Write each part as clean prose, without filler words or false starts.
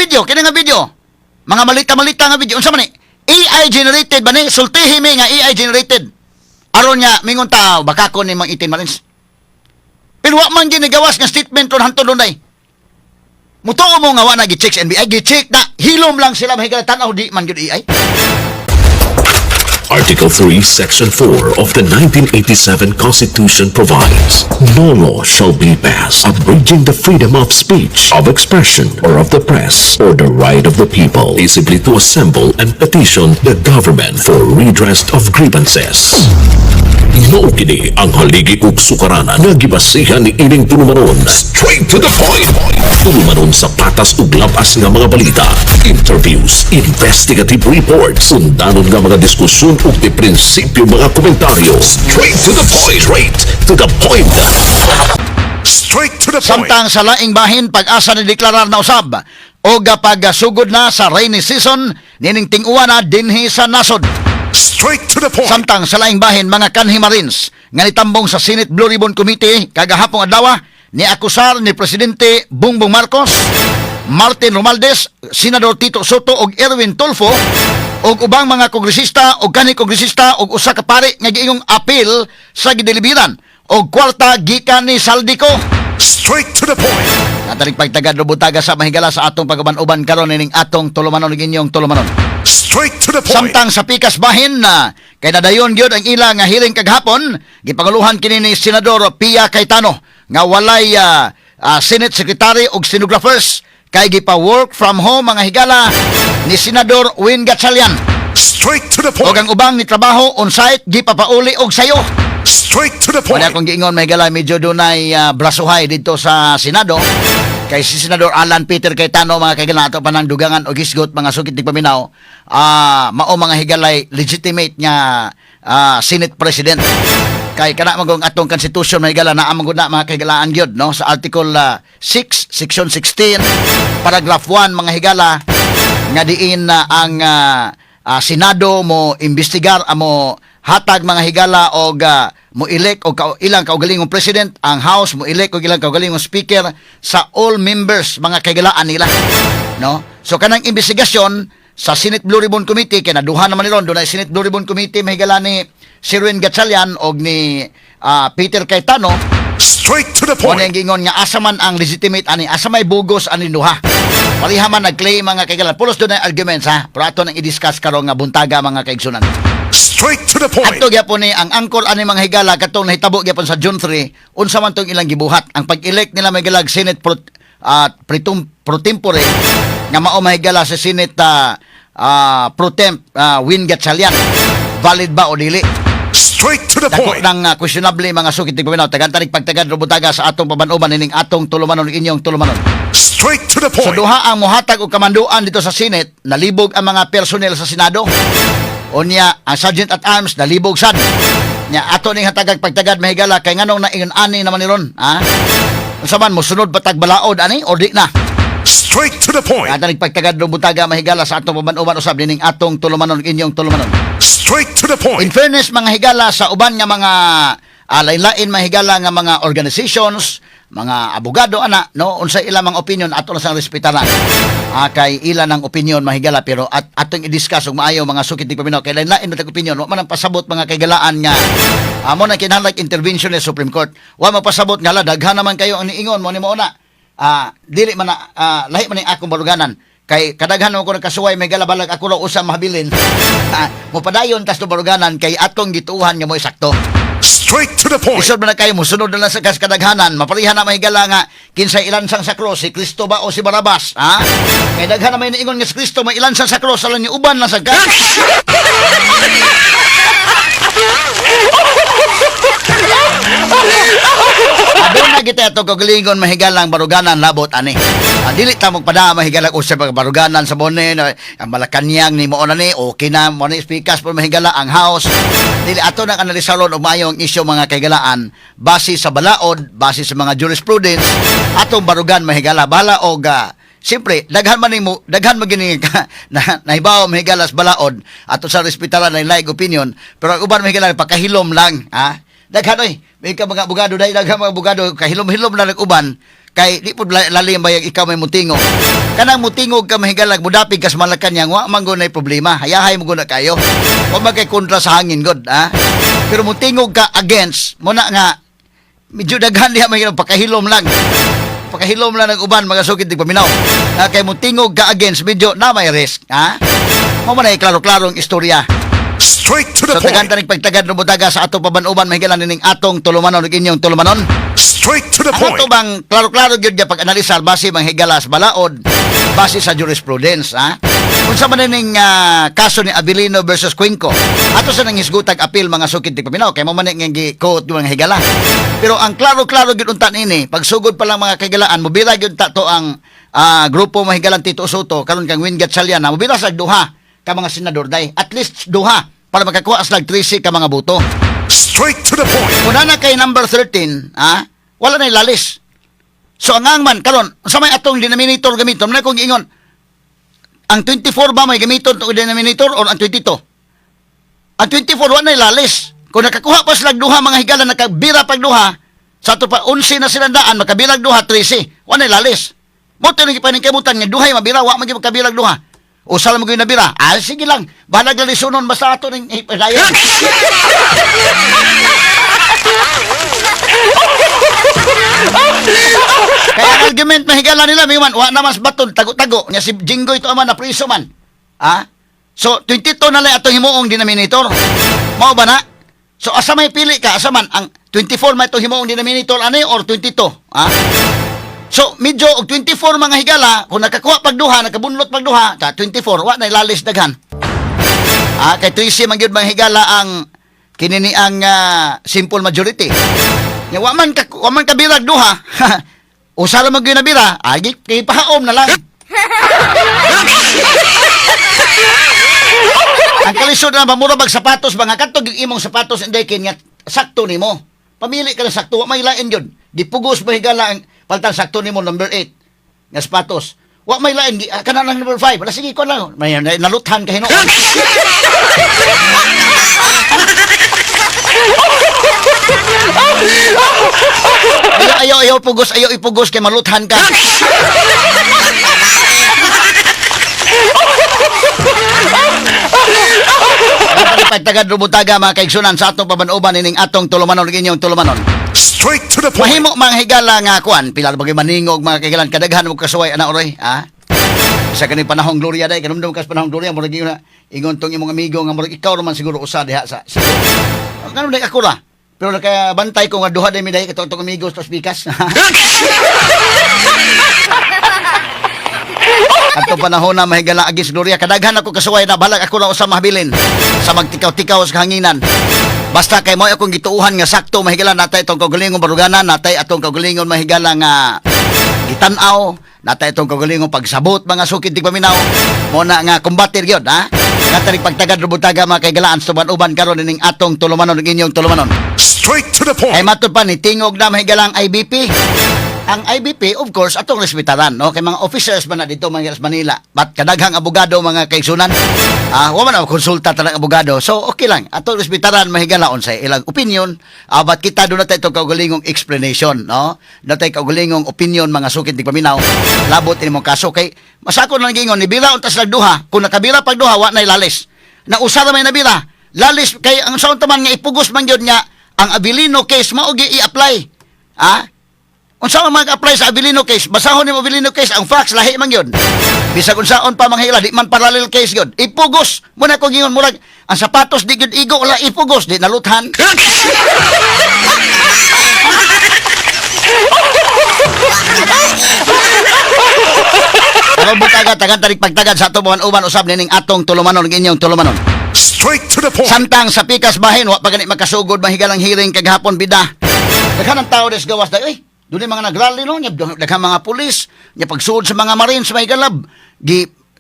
video, mga malita nga video, unsa man ni? AI generated ba ni? Sultihi mi nga AI generated. Aron nga mingon tao baka ko ni mga 18 Marines. Pero wa man ginigawas nga statement ron hantud dunay. Mutuo mo nga wa na gi-check sa NBI, gi-check na hilom lang sila mahigala tan-aw di man gyud AI. Article 3, Section 4 of the 1987 Constitution provides, no law shall be passed abridging the freedom of speech, of expression, or of the press, or the right of the people peaceably to assemble and petition the government for redress of grievances. Mao kini ang haligi ug sukaranan nga gibasihan ni ining tulumanon. Straight to the point. Tulumanon sa patas ug labas nga mga balita, interviews, investigative reports, sundanon nga mga diskusyon ug di prinsipyo mga komentaryo. Straight to the point. Straight to the point. Straight to the point. Samtang sa laing bahin pag-asa ni deklarar na usab o kapag sugod na sa rainy season nining ting-uwan na dinhi sa nasod. Straight to the point. Samtang sa laing bahin mga kanhi Marines nga nitambong sa Senate Blue Ribbon Committee kagahapong adlaw ni akusar ni Presidente Bongbong Marcos, Martin Romualdez, Senador Tito Soto ug Erwin Tulfo ug ubang mga kongresista ug kanhi kongresista ug usa ka pari nga giingong apil sa gidelibiran og kwarta gikan ni Saldico. Straight to the point. Natalig pagtagad lubutaga sa mahigala sa atong pagaban-uban karon ning atong tulumanon ug inyong tulumanon. Straight to the point. Samtang sa pikas bahin na kay nadayon gyud ang ila nga hearing kaghapon, gipanguluhan kini ni Senador Pia Cayetano nga walay Senate Secretary ug stenographers kay gipa-work from home mga higala ni Senador Win Gatchalian. Straight to the Ug point. ang ubang ni trabaho on-site gipapauli og sayo. Straight to the point. Wala akong giingon may higala medyo dunay brasuhay dito sa Senado. Kay si Senador Alan Peter Cayetano mga kaigalan ato pa ng dugangan o gisgot mga sukit ng paminaw mao mga higalay legitimate nga Senate President kay kana magong atong constitution mga higala na amang na mga kaigalaan gyud no sa Article 6 Section 16 Paragraph 1 mga higala nga diin ang Senado mo imbestigar amo hatag mga higala og mo elect og ilang kaugalingong president, ang House mo elect og ilang kaugalingong speaker sa all members mga kaigalaan nila no. So kanang investigasyon sa Senate Blue Ribbon Committee kay naduha naman niron dunay Senate Blue Ribbon Committee mahigala ni Sirwin Gatchalian og ni Peter Cayetano. Straight to the Kung point. ang gingon nga asa man ang legitimate ani asa may bugos ani duha. Pariha man nag-claim mga kaigalan pulos dunay arguments ha pero ato nang i-discuss karon nga buntaga mga kaigsunan. Straight to the point. Ato gyapon ni ang angkol ani mga higala katong nahitabo gyapon sa June 3 unsa man tong ilang gibuhat ang pag-elect nila may galag Senate pro tempore nga mao mahigala sa Senate pro temp Win Gatchalian valid ba o dili. Straight to the Dako point. ng questionable mga sukit ng paminaw tagantanig pagtagad robutaga sa atong pabanuban ning atong tulumanon ug inyong tulumanon. Straight to the So point. duha ang muhatag og kamanduan dito sa Senate nalibog ang mga personnel sa Senado. Unya ang Sergeant at Arms nalibog sad. Nya ato ning hatagag pagtagad mahigala kay nganong naingon ani naman niron ha. Unsa man mosunod patag balaod ani or di na. Straight to the point. At nagpagtagad robutaga mahigala sa atong pabanuban usab ning atong tulumanon ug inyong tulumanon. Straight to the In point. fairness mga higala sa uban nga mga lain-lain mga higala nga mga organizations, mga abogado ana no unsa ila mga opinion ato na sang respetaran. Kay ila ng opinion mahigala pero atong i-discuss og maayo mga sukit ni paminaw kay lain-lain matag opinion wa man ang pasabot mga kaigalaan nga mo na kinahanglan intervention ni Supreme Court. Wa mapasabot nga la daghan naman kayo ang niingon mo ni mo na. Dili man lahi man ang akong baruganan. Kay kadaghan mo ko nagkasuway may galabalag ako raw usa mahabilin. Mopadayon tas do baruganan kay atong gituuhan nga mo sakto. Straight to the point. Isod man na kayo mo sunod na lang sa kadaghanan maparihan na mahigala nga kinsay ilansang sa cross si Kristo ba o si Barabas ha? Kay daghan na may naingon nga si Kristo may ilansang sa cross alang ni uban lang sa gas. Adon na kita ito kagalingon mahigalang baruganan labot ani. Dili ta magpada mahigalang usab baruganan sa bonen ang Malacañang ni mo na ni okay na mo ni speakers po mahigala ang House. Dili ato na analisaron og maayo ang isyu mga kaigalaan base sa balaod, base sa mga jurisprudence atong barugan mahigala bala og siyempre, daghan magini na nahibaw mahigalas balaod ato sa respetaran na laig opinion pero ang uban mahigala pakahilom lang ha. Daghan oy, may ka mga abogado dai daghan mga abogado kahilom-hilom na nag-uban kay di pud lalim bayag ikaw may mutingog. Kanang mutingog ka mahigalag mudapig kas Malacañang wa man gunay problema. Hayahay mo guna kayo. O magkay kontra sa hangin god, ha? Pero mutingog ka against mo na nga medyo daghan diha may pakahilom lang. Pakahilom lang nag-uban mga sukid di paminaw. Kay mutingog ka against medyo na may risk, ha? Mo man ay klaro-klaro ang istorya. Straight to the Sa tagan tanig pagtagad no butaga sa ato pabanuban mahigalan ning atong tulumanon ug inyong tulumanon. Straight to the Ano to bang klaro-klaro gyud ya pag-analisar base mang higalas balaod base sa jurisprudence, ha? Unsa man ning kaso ni Abilino versus Cuenco. Ato sa nang hisgutag apil mga sukid ti paminaw kay mo man nga gi-quote yung mga higala. Pero ang klaro-klaro gyud unta nini pagsugod pa lang mga kahigalaan mobila gyud ta to ang grupo mahigalan Tito Soto karon kang Wingat Saliana mobila sa duha ka mga senador day at least duha para makakuha slag 13 ka mga boto. Straight to the point. Kung na kay number 13, wala na ilalis. So ang man karon sa may atong denominator gamiton na kung giingon ang 24 ba may gamiton to denominator or ang 22? Ang 24 wala na ilalis. Kung nakakuha pa slag duha mga higala nakabira pag duha sa ato pa 11 na sinandaan makabilag duha 13 wala na ilalis. Mo to ni paningkamutan nga duhay mabira wa magi makabilag duha. Usal mo gyud nabira. Sige lang. Balag lang lisunon basta ato ning hidayon. Kaya ang argument na higala nila may man wa na mas baton tago-tago nya si Jinggoy to man na priso man. So 22 na lang atong himuong denominator. Mao ba na? So asa may pili ka asa man ang 24 may to himuong denominator ani or 22? So, medyo og 24 mga higala, kung nakakuha pagduha, nakabunlot pagduha, 24, wa na ilalis daghan. Kay 13 man gyud mga higala ang kinini ang simple majority. Nya wa man kabirag duha. Usala man gyud na bira, kay pahaom na lang. Ang kalisod na mamurabag sapatos, mga katog imong sapatos inday kin nga sakto nimo. Pamili ka na sakto, wa may lain gyud. Dipugos mo higala ang paltan sakto nimo number 8 nga sapatos. Wa may lain kana lang number 5. Wala sige ko lang. May naluthan ka hinuon. Ayaw ipugos kay maluthan ka. Pagtagad rubutaga mga kaigsunan sa atong pabanuban ining atong tulumanon inyong tulumanon. Straight to the point. Mahimo mga higala nga kuan pila bagay maningog mga kaigalan kadaghan mo kasuway ana oray sa kani panahong Gloria day kanumdum kas panahong Gloria murag na ingon tong imong amigo nga murag ikaw man siguro usa diha sa kanum day ako ra pero nakabantay ko nga duha day mi day katong amigos tos bikas. Ato panahon na mahigala agis Gloria kadaghan ako kasuway na balag ako na usa mahabilin sa magtikaw-tikaw sa kahanginan. Basta kay mo akong gituuhan nga sakto mahigala natay itong kaugalingon baruganan natay atong kaugalingon mahigala nga gitan-aw natay itong kaugalingon pagsabot mga sukid tig paminaw mo na nga kumbatir gyud Katanig pagtagad rubutaga mga kaigalaan suban-uban karon ning atong tulumanon ng inyong tulumanon. Straight to the point. Ay matod pa ni tingog na mahigalang IBP. Ang IBP, of course, atong respetaran, no? Kay mga officers man na dito, mga sa Manila. But kadaghang abogado, mga kaigsunan, wala na konsulta talang abogado. So, okay lang. Atong respetaran, mahigalaon sa ilang opinion. But kita doon natin itong kaugalingong explanation, no? Natin kaugalingong opinion, mga sukit di paminaw. Labot ini mong kaso. Kay, masako na gingon, nibira untas nagduha. Kung nakabira pagduha, wa na ilalis. Na usara may nabira. Lalis, kay ang saon taman nga ipugos man yun nga, ang Abilino case, maugi i-apply. Unsa man mag-apply sa Abilino case, basahon ni Abilino case ang facts lahi man yun. Bisag unsaon pa manghila di man parallel case yun. Ipugos mo na ko gingon murag ang sapatos di gyud igo wala ipugos di naluthan. Pero butaga tagan tarik pagtagad sa ato uban usab ning atong tulumanon inyong tulumanon. Straight to the point. Samtang sa pikas bahin wa pa gani makasugod mahigalang hearing kagahapon bida. Daghan ang tao des gawas day doon yung mga nagrally no, daghang mga pulis, nya pagsuod sa mga marines may galab,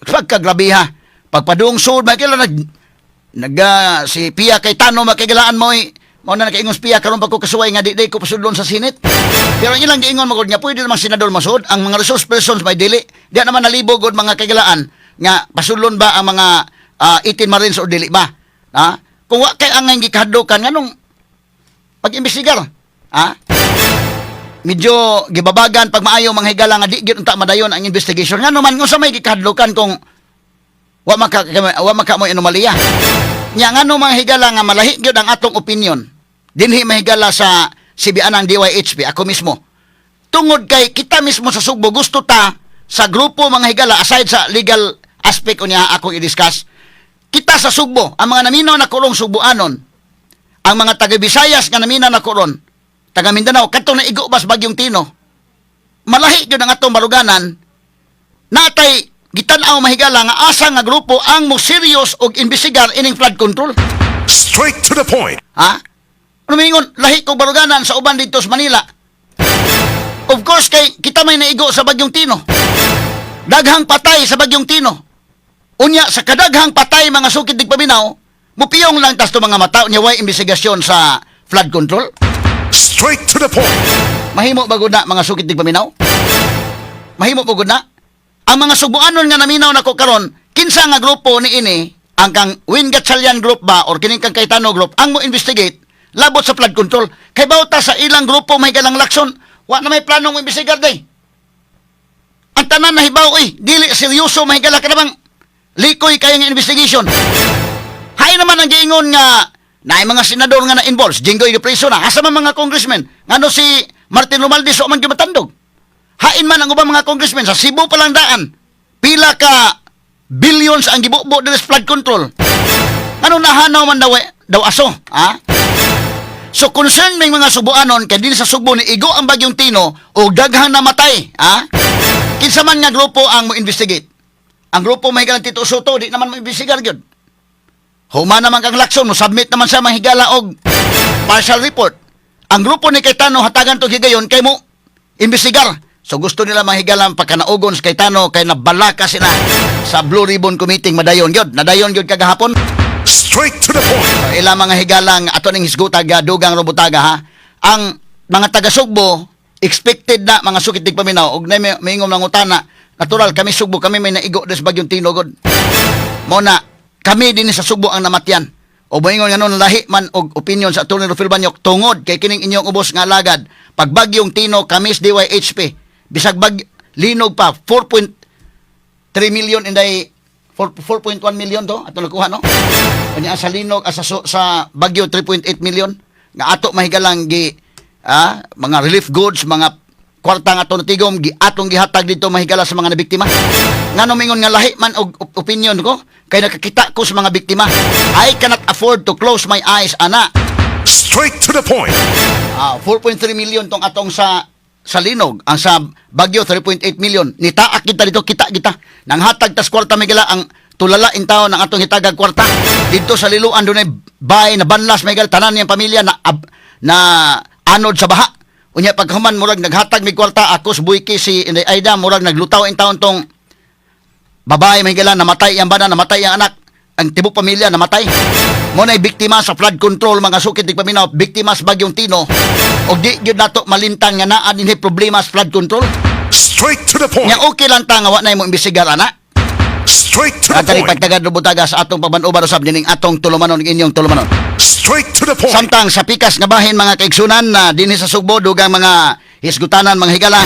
pagkagrabiha, pagpadung suod may kailan si Pia Cayetano makigalaan mo na nakaingon si Pia karon pag ko kasuway nga di ko pasudlon sa Senate. Pero ilang giingon magod niya pwede namang senador masud ang mga resource persons may dili. Di naman nalibog og mga kagilaan nga pasudlon ba ang mga 18 marines o dili ba? Kung wa kay ang gikahadukan nganong pag-imbestigar. Ha? Medyo gibabagan pag maayo mga higala nga di gyud unta madayon ang investigation. Ngano man unsa may gikahadlukan kung wa maka mo anomalya. Nya ngano mga higala nga malahi gyud ang atong opinion. Dinhi mahigala sa CBA ng DYHP ako mismo. Tungod kay kita mismo sa Sugbo gusto ta sa grupo mga higala aside sa legal aspect unya akong i-discuss. Kita sa Sugbo, ang mga naminaw na kulong Sugboanon, ang mga taga Visayas nga naminaw na kulon, taga Mindanao kadtong naigo bas Bagyong Tino. Malahi gyud ang atong baruganan. Natay gitan-aw mahigala nga asa nga grupo ang mo serious og imbestigar ining flood control. Straight to the point. Ha? Ano mingon lahi kog baruganan sa uban dito sa Manila. Of course kay kita may naigo sa Bagyong Tino. Daghang patay sa Bagyong Tino. Unya sa kadaghang patay mga sukid dig paminaw, mupiyong lang tas to mga mata nya way investigasyon sa flood control. Straight to the point. Mahimo ba gud na mga sukid dig paminaw? Mahimo ba gud na? Ang mga Subuanon nga naminaw nako karon, kinsa nga grupo ni ini, ang kang Win Gatchalian group ba or kining kang Cayetano group ang mo investigate labot sa flood control. Kay bawta sa ilang grupo may galang lakson, wa na may planong imbestigar day. Ang tanan na hibaw dili seryoso may gala kanang likoy kay nga investigation. Hay naman ang giingon nga naay mga senador nga na-involved, Jinggoy de Preso na, asa man mga congressman, ngano si Martin Romualdez o man gimatandog. Hain man ang ubang mga congressman sa Cebu pa lang daan. Pila ka billions ang gibubo dili sa flood control. Ano nahanaw man daw aso, ha? So concern may mga Subuanon kay din sa Sugbo ni igo ang Bagyong Tino o daghang namatay, ha? Kinsa man nga grupo ang mo investigate. Ang grupo may galang Tito Soto di naman mo investigar gyud. Huma naman kang lakson mo submit naman sa mahigala og partial report. Ang grupo ni Cayetano hatagan to gigayon kay mo investigar. So gusto nila mahigalang pagkanaugon sa Cayetano kay nabalaka sila sa Blue Ribbon Committee madayon gyud. Nadayon gyud kagahapon. Straight to the point. So, ilang mga higalang ato ning hisgutaga dugang robutaga ha. Ang mga taga Sugbo expected na mga sukit tig paminaw og nay maingom ng utana. Natural kami Sugbo kami may naigo des Bagyong Tino god. Mo na kami din sa Sugbo ang namatyan. O moingon nganon lahi man og opinion sa Atty. Rufil Banyok tungod kay kining inyong ubos nga alagad pag Bagyong Tino kamis DYHP bisag linog pa 4.3 million inday 4.1 million to ato nakuha no. Kanya sa linog sa Bagyo 3.8 million nga ato mahigalang gi mga relief goods, mga kwarta nga ato natigom gi atong gihatag dito mahigala sa mga nabiktima. Ngano mingon nga lahi man og opinion ko kay nakakita ko sa mga biktima. I cannot afford to close my eyes ana. Straight to the point. 4.3 million tong atong sa linog, ang sa Bagyo 3.8 million. Nitaak kita dito, kita nang hatag tas kwarta migala ang tulala in taon ng atong hitagag kwarta dito sa Liloan dunay bay na banlas may tanan niyang pamilya na anod sa baha. Unya pagkahuman murag naghatag mig kwarta ako sa Buyki si Inday Aida murag naglutaw in taon tong babae may namatay ang bana, namatay ang anak, ang tibok pamilya namatay. Mo nay biktima sa flood control mga sukit tig paminaw, biktima sa Bagyong Tino. Og di gyud nato malintang nga naa dinhi problema sa flood control. Straight to the point. Nya okay lang ta nga wa nay mo imbestigar ana. Straight to the Kani point. pagtagad robutaga sa atong paban-uban usab dining atong tulumanon inyong tulumanon. Straight to the point. Samtang sa pikas nga bahin mga kaigsunan na dinhi sa Sugbo dugang mga hisgutanan mga higala.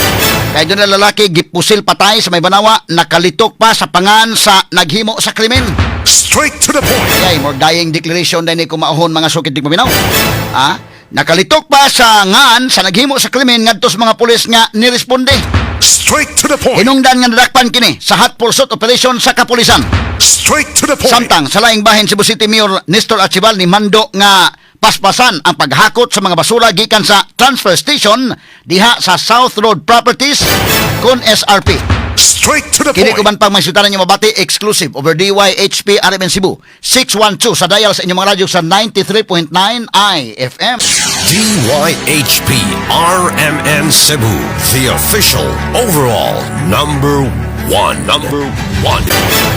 Kay doon na lalaki gipusil patay sa may banawa, nakalitok pa sa pangan sa naghimo sa krimen. Straight to the point. Kaya more dying declaration din ni kumahon mga sukit di paminaw. Nakalitok pa sa ngan sa naghimo sa krimen ngadto sa mga pulis nga niresponde. Straight to the point. Hinungdan nga nadakpan kini sa hot pursuit operation sa kapulisan. Straight to the point. Samtang sa laing bahin Cebu City Mayor Nestor Archival ni mando nga paspasan ang paghakot sa mga basura gikan sa transfer station diha sa South Road Properties kon SRP. Straight to the Kini point. kuban pang may sutanan niyo mabati exclusive over DYHP RMN Cebu 612 sa dial sa inyong mga radyo sa 93.9 IFM. DYHP RMN Cebu, the official overall number one.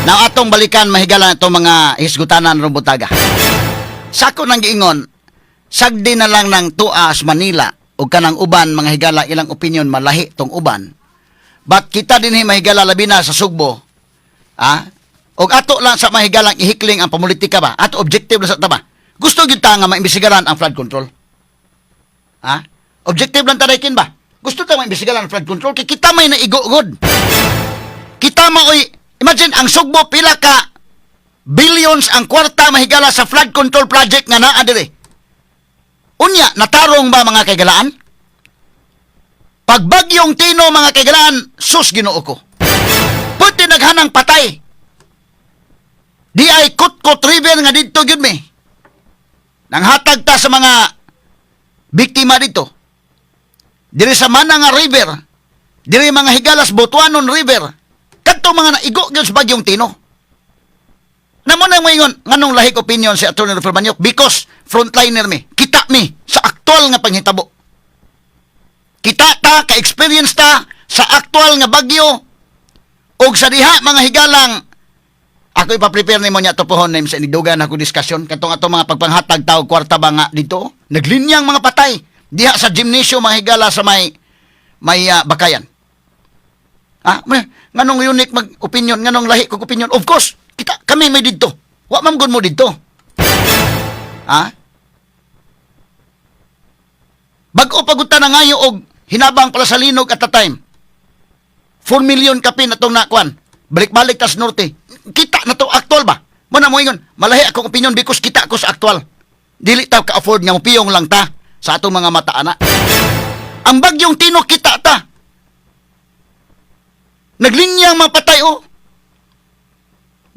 Na atong balikan mahigala itong mga hisgutanan robutaga. Sako nang giingon, sagdi na lang ng tuas Manila o kanang uban mga higala ilang opinion malahi tong uban. But kita dinhi mahigala labi na sa Sugbo. Og ato lang sa mahigalang ihikling ang pamulitika ba? Ato objective lang sa taba. Gusto gyud ta nga maimbestigaran ang flood control. Ha? Objective lang tarikin ba? Gusto tayo maimbestigahan ang flood control kay kita may naigugod. Kita maoy, imagine ang Sugbo pila ka billions ang kwarta mahigala sa flood control project nga naa dire. Unya, natarong ba mga kaigalaan? Pag bagyong Tino mga kaigalaan, sus Ginoo ko. Puti naghanang patay. Di ay Kutkot River nga dito gyud mi. Nang hatag ta sa mga biktima dito. Diri sa Mananga River, diri mga higalas Butuanon River, kadto mga naigo gyud sa bagyong Tino. Namo nang moingon nganong lahik opinion si Atty. Rafael Banyok because frontliner mi, kita mi sa aktual nga panghitabo. Kita ta ka-experience ta sa aktual nga bagyo ug sa diha mga higalang ako ipa-prepare nimo nya to pohon sa inidugan ako diskusyon katong ato mga pagpanghatag tao kwarta ba nga dito naglinyang mga patay diha sa gymnasium mga higala sa may bakayan. Nganong unique mag opinion nganong lahi kog opinion of course kita kami may didto wa man gud mo didto. Bag-o pagutan na ngayo og hinabang pala sa linog at the time. 4 million kapin atong nakuan. Balik-balik tas norte. Kita na to aktual ba? Muna mo ingon, malahi akong opinion because kita ko sa aktual. Dili ta ka-afford nga mupiyong lang ta sa atong mga mata ana. Ang bagyong Tino kita ta. Naglinyang mapatay o.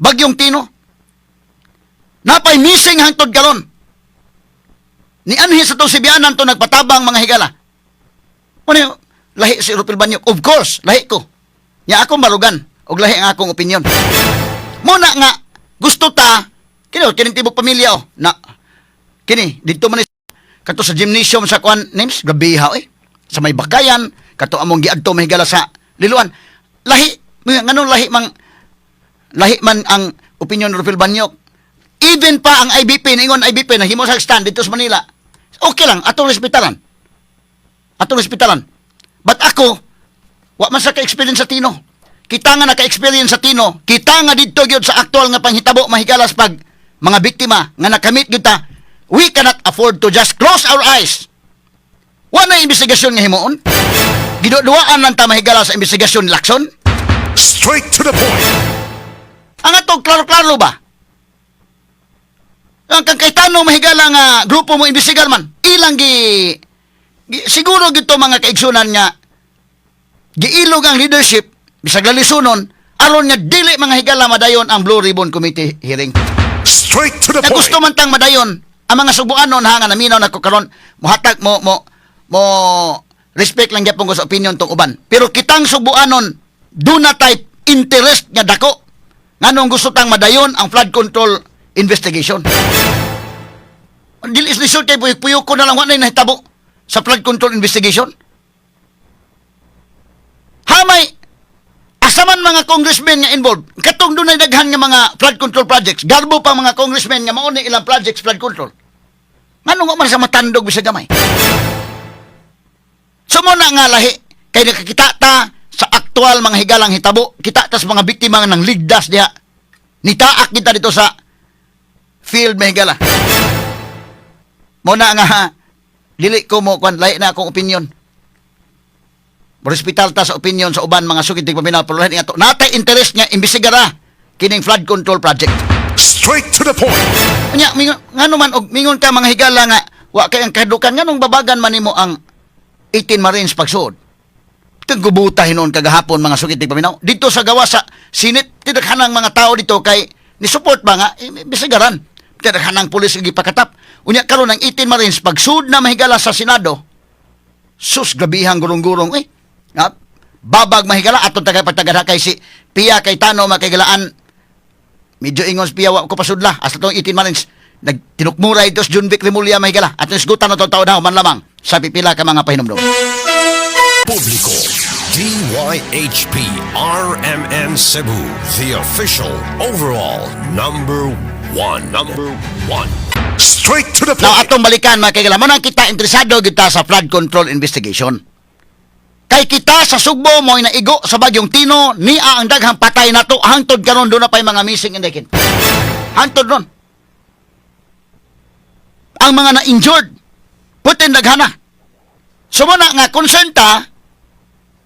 Bagyong Tino. Napay missing hangtod karon. Ni anhi sa to Sibianan to nagpatabang mga higala. Ano lahi si Rafael Banyok? Of course, lahi ko. Nya ako malugan og lahi ang akong opinion. Muna nga gusto ta kining tibok pamilya na kini dito man kato sa gymnasium sa kuan names gabiha sa may bakayan kato among giadto mahigala sa Liluan. Lahi nganong lahi man ang opinion ni Rafael Banyok. Even pa ang IBP ningon IBP na himo sa stand dito sa Manila. Okay lang atong respetaran. But ako, wa man sa ka-experience sa Tino. Kita nga naka-experience sa Tino, kita nga dito gyud sa aktual nga panghitabo mahigalas pag mga biktima nga nakamit gyud ta. We cannot afford to just close our eyes. Wa na investigasyon nga himuon. Giduduaan lang ta mahigalas sa investigasyon ni Lacson. Straight to the point. Ang atong klaro-klaro ba? Ang kang kahitano mahigala nga grupo mo imbestigar man. Ilang siguro gito mga kaigsunan nga giilog ang leadership bisag lalisunon aron nga dili mga higala madayon ang Blue Ribbon Committee hearing. Straight to the Na point. gusto man tang madayon ang mga subuanon ha nga naminaw nako karon muhatag mo respect lang gyapon ko sa opinion tong uban. Pero kitang subuanon do na type interest nga dako nganong gusto tang madayon ang flood control investigation. Dili is lisod kay puyok ko na lang wa na nahitabo sa flood control investigation. Hamay asaman mga congressmen nga involved. Katong dunay daghan nga mga flood control projects. Garbo pa mga congressmen nga mao ni ilang projects flood control. Nganong wa man sa matandog bisag gamay. Sumo na nga lahi kay nakakita ta sa aktual mga higalang hitabo. Kita ta sa mga biktima nga nang ligdas diha. Nitaak kita dito sa field may higala. Muna nga dili ko mo kwan lahi na akong opinion. Hospital ta sa opinion sa uban mga sugid paminaw pero lahi nga to. Natay interest nga imbestigara kining flood control project. Straight to the point. Nya ngano man og mingon ka mga higala nga wa kay ang kadukan nganong babagan man nimo ang 18 Marines pagsuod. Tigubuta hinon kagahapon mga sugid paminaw. Dito sa gawa sa Senate tidaghanang mga tao dito kay ni support ba nga imbestigaran. Tidaghanang pulis nga gipakatap. Unya karon ang 18 Marines pagsud na mahigala sa Senado. Sus grabihang gurong-gurong babag mahigala aton tagay pagtagadha kay si Pia Cayetano makaigalaan. Medyo ingon si Pia wa ko pasudla hasta tong 18 Marines nagtinukmuray dos John Vic Remulla mahigala at isgutan na taon na man lamang sa pipila ka mga pahinumdom. Publico. DYHP RMN Cebu, the official overall number one. Straight to the Now point. atong balikan mga kaigala mo nang kita interesado kita sa flood control investigation. Kay kita sa Sugbo mo naigo sa bagyong Tino niya ang daghang patay nato hangtod karon do na pay mga missing indikin. Hangtod ron. Ang mga na-injured putin daghana. Sumuna nga konsenta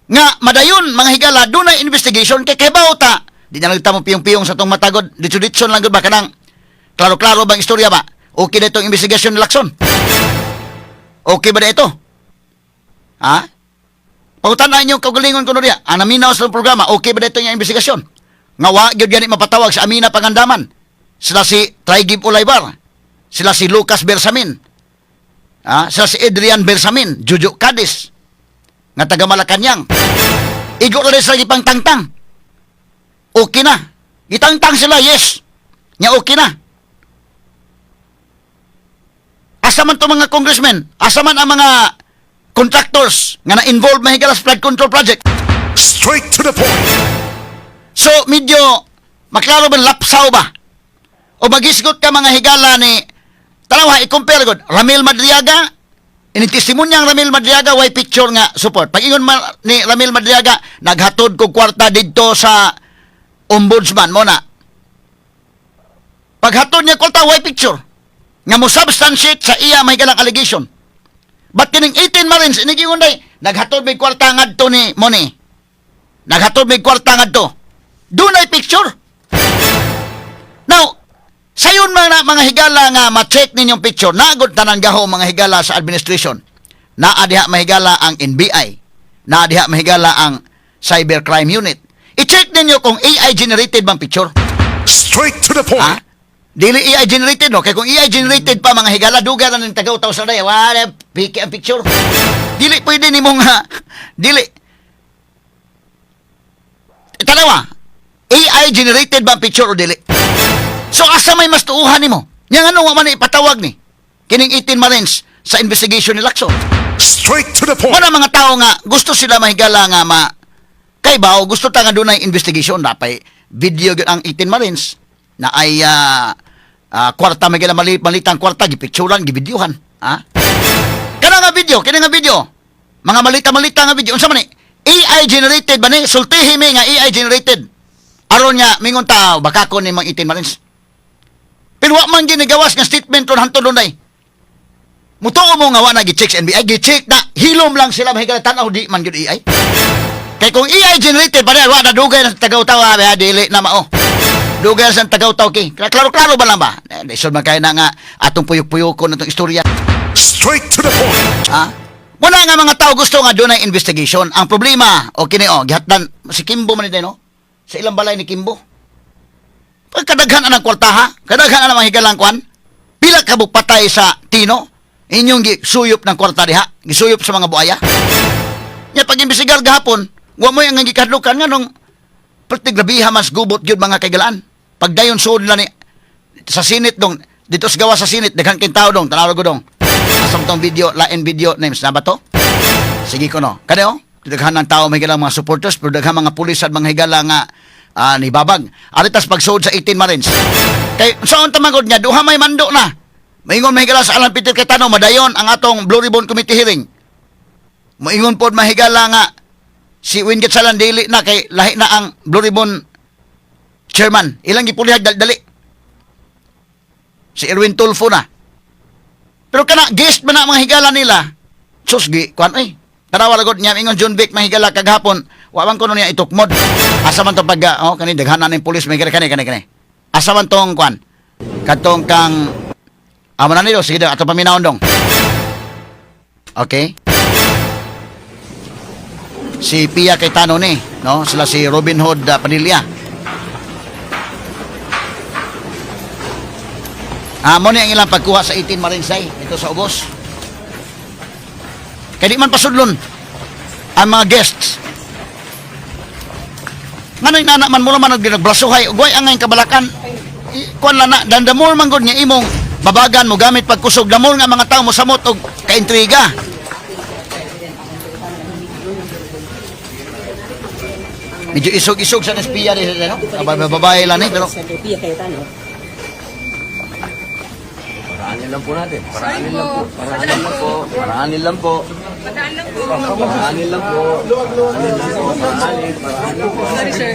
nga madayon mga higala dunay investigation kay kahibaw ta. Di na nagtamo piyong-piyong sa tong matagod. Ditso-ditson lang gud ba kanang klaro-klaro bang istorya ba? Okay na itong investigasyon ni Lacson? Okay ba na ito? Ha? Pagutanan niyo kaugalingon ko niya. Ang naminaw sa programa, okay ba na ito yung investigasyon? Nga wa gyud gani mapatawag sa Amina Pangandaman. Sila si Traigib Ulaybar. Sila si Lucas Bersamin. Sila si Adrian Bersamin, Jujo Cadiz. Nga taga Malacanang. Igo rin sila ipang tangtang. Okay na. Itangtang sila, yes. Nya okay na. Asa man to mga congressmen? Asa man ang mga contractors nga na-involved mahigala sa flood control project? Straight to the point. So, medyo maklaro ba lapsaw ba? O magisgot ka mga higala ni tanawa, i-compare god. Ramil Madriaga, initestimonyang Ramil Madriaga, way picture nga support. Pag ingon ni Ramil Madriaga, naghatod ko kwarta dito sa ombudsman mo na. Paghatod niya kwarta, way picture. Nga mo substantiate sa iya may galang allegation. Ba't kining 18 Marines, inigingon day, naghatod may kwarta ngadto ni Moni. Naghatod may kwarta ngadto. Doon ay picture. Now, sayon mga higala nga ma-check ninyong picture, naagod tanan gaho mga higala sa administration. Naadiha mahigala ang NBI. Naadiha mahigala ang Cybercrime Unit. I-check ninyo kung AI generated bang picture. Straight to the point. Ha? Dili AI generated, no? Kaya kung AI generated pa mga higala, duga na ng tagaw-taw sa daya, wala, piki ang picture. Dili pwede ni mong, dili. Tanawa, AI generated ba ang picture o dili? So asa may mas tuuhan ni mo? Yang ano man ipatawag ni? Kining 18 Marines sa investigation ni Lacson. Straight to the point. Mga mga tao nga gusto sila mahigala nga kay bao gusto ta nga dunay investigation dapay video gyud ang 18 Marines na ay kwarta may gila malitang kwarta gipicturean gibidyohan, ha? Kana nga video mga malita nga video unsa man ni AI generated ba ni sultihi mi nga AI generated aron nya mingon tao baka ko ni mga 18 Marines. Pero wa man ginigawas nga statement ron hantod dunay. Mutuo mo nga wa na gi-check sa NBI, gi-check na hilom lang sila mahigala tan-aw di man gyud AI. Kay kung AI generated pa wa na dugay na tagaw-taw dili na mao. Dugay sa tagaw-taw ki. Klaro-klaro ba lang ba? Isod man kay na nga atong puyok-puyokon natong istorya. Straight to the point. Ha? Muna nga mga tao gusto nga doon ay investigation. Ang problema, okay na gihatdan si Kimbo man ni no? Sa ilang balay ni Kimbo. Pagkadaghan ang kwarta ha? Kadaghan ang mga higalang kwan? Pila ka patay sa Tino? Inyong gisuyop ng kwarta diha? Gisuyop sa mga buaya? Nya pag-imbestigar gahapon, wa mo yung gikadlukan nga nung pertigrabiha mas gubot yun mga kaigalaan. Pagdayon suod nila ni sa sinit dong, dito sa gawa sa sinit, daghan kin tao dong, tanaw ko dong. Asam tong video, lain video names na ba to? Sige ko no. Kano? Daghan ng tao may higalang mga supporters, pero daghan mga pulis at mga higala nga ni babag. Aritas pagsuod sa 18 Marines. Kay saan tamagod niya, duha may mando na. Maingon mahigala sa Alan Peter Cayetano, madayon ang atong Blue Ribbon Committee hearing. Maingon pod mahigala nga si Wingate Salan dili na kay lahi na ang Blue Ribbon chairman. Ilang gipulihag dali. Si Erwin Tulfo na. Pero kana guest man na mga higala nila. Susgi, kuan tanawa lagod niya ingon John Vic mahigala kagahapon. Wa man kuno niya itukmod. Asa man to pag kani daghanan ning pulis may kani. Asa man tong kuan? Katong kang na nilo sige ato paminawon dong. Okay? Si Pia Cayetano ni, no? Sila si Robin Hood Padilla. Mo ni ang ilang pagkuha sa 18 Marines ay ito sa ubos. Kaya di man pasudlon ang mga guests. Ngano'y nana man mula man nagbrasuhay, ugway ang ngayon kabalakan. Kuan lang na, dandamor man gud niya imong babagan mo gamit pagkusog. Damor nga mga tao mo samot og kaintriga. Medyo isog-isog sa espiya rin, no? Babae lang eh, pero Paraanin lang po natin. Paraanin lang po. Paraanin lang po. Paraanin lang po. Paraanin lang po. Paraanin lang po. Paraanin. Paraanin lang po. Sorry, sir.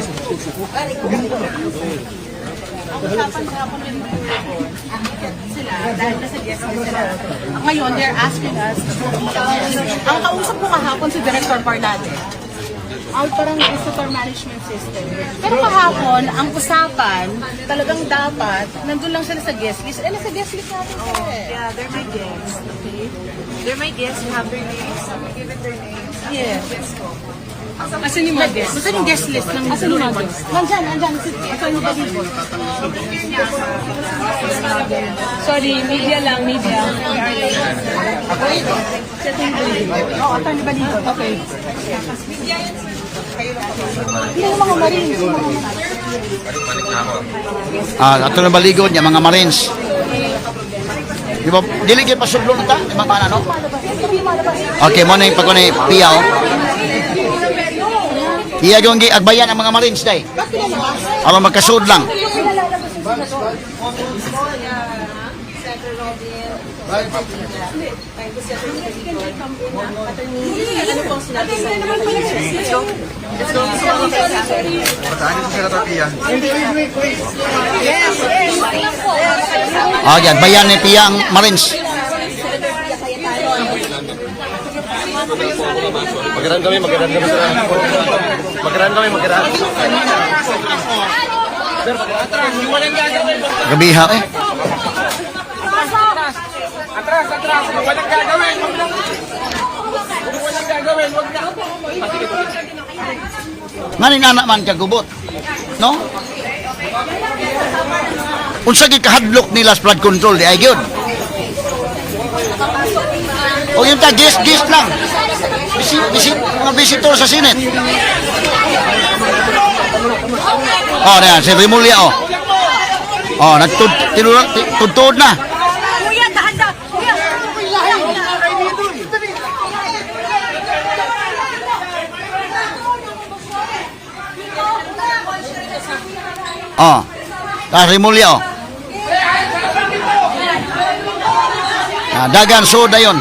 Ang usapan kahapon din sila, dahil nasa guest list sila. Ngayon, they're asking us, ang kausap ko kahapon si Director Parlade, parang visitor management system. Pero kahapon, ang usapan, talagang dapat, nandun lang sila sa guest list. Nasa guest list natin sila eh. Yeah, they're my guests. Okay. They're my guests. You have their names. We give it their names. Yes. Yes po. Asan yung mga guest? Asan yung guest list ng Blue Ribbons? Nandyan. Ito yung balibot. Sorry, media lang, media. Ito yung balibot. Oo, ito yung balibot. Okay. Yung mga marines. Ato na baligod niya mga Marines. Di ba, dili gyud pasudlo na ta, di ba ano? Okay, mo na yung pagkunay piya oh. Iya yung agbayan ang mga Marines day. Aron magkasud lang. Agbayan ni piya ang Marines. Magkaroon kami. Gabiha eh. Nganin anak man kagubot. No? Unsa gid kahadlok nila sa flood control di ay gyud. O yung gist lang. Mga visitor sa Senate. Oh, na si Rimulya oh. Oh, nagtutod na. Kuya, dahan-dahan. Kuya. Oh. Rimulya oh. Dagan soda yon.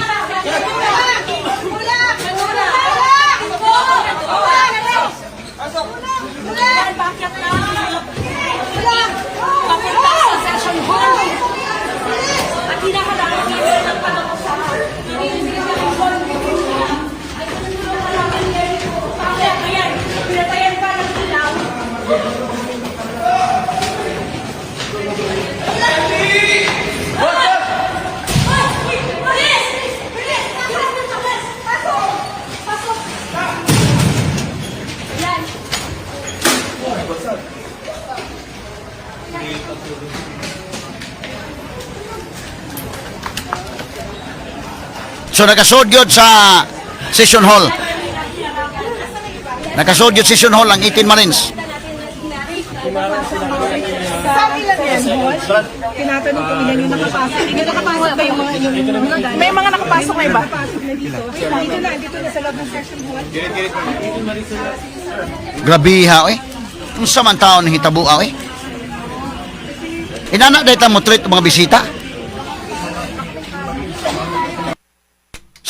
So nakasod yun sa session hall. Nakasod yun session hall ang 18 Marines. Tinatanong ko ilan yung nakapasok. Hindi nakapasok ba yung mga may mga nakapasok na iba? Dito na sa loob ng session hall. Grabiha eh. Kung sa man taon hitabuaw eh. Inana dahil mo treat mga bisita.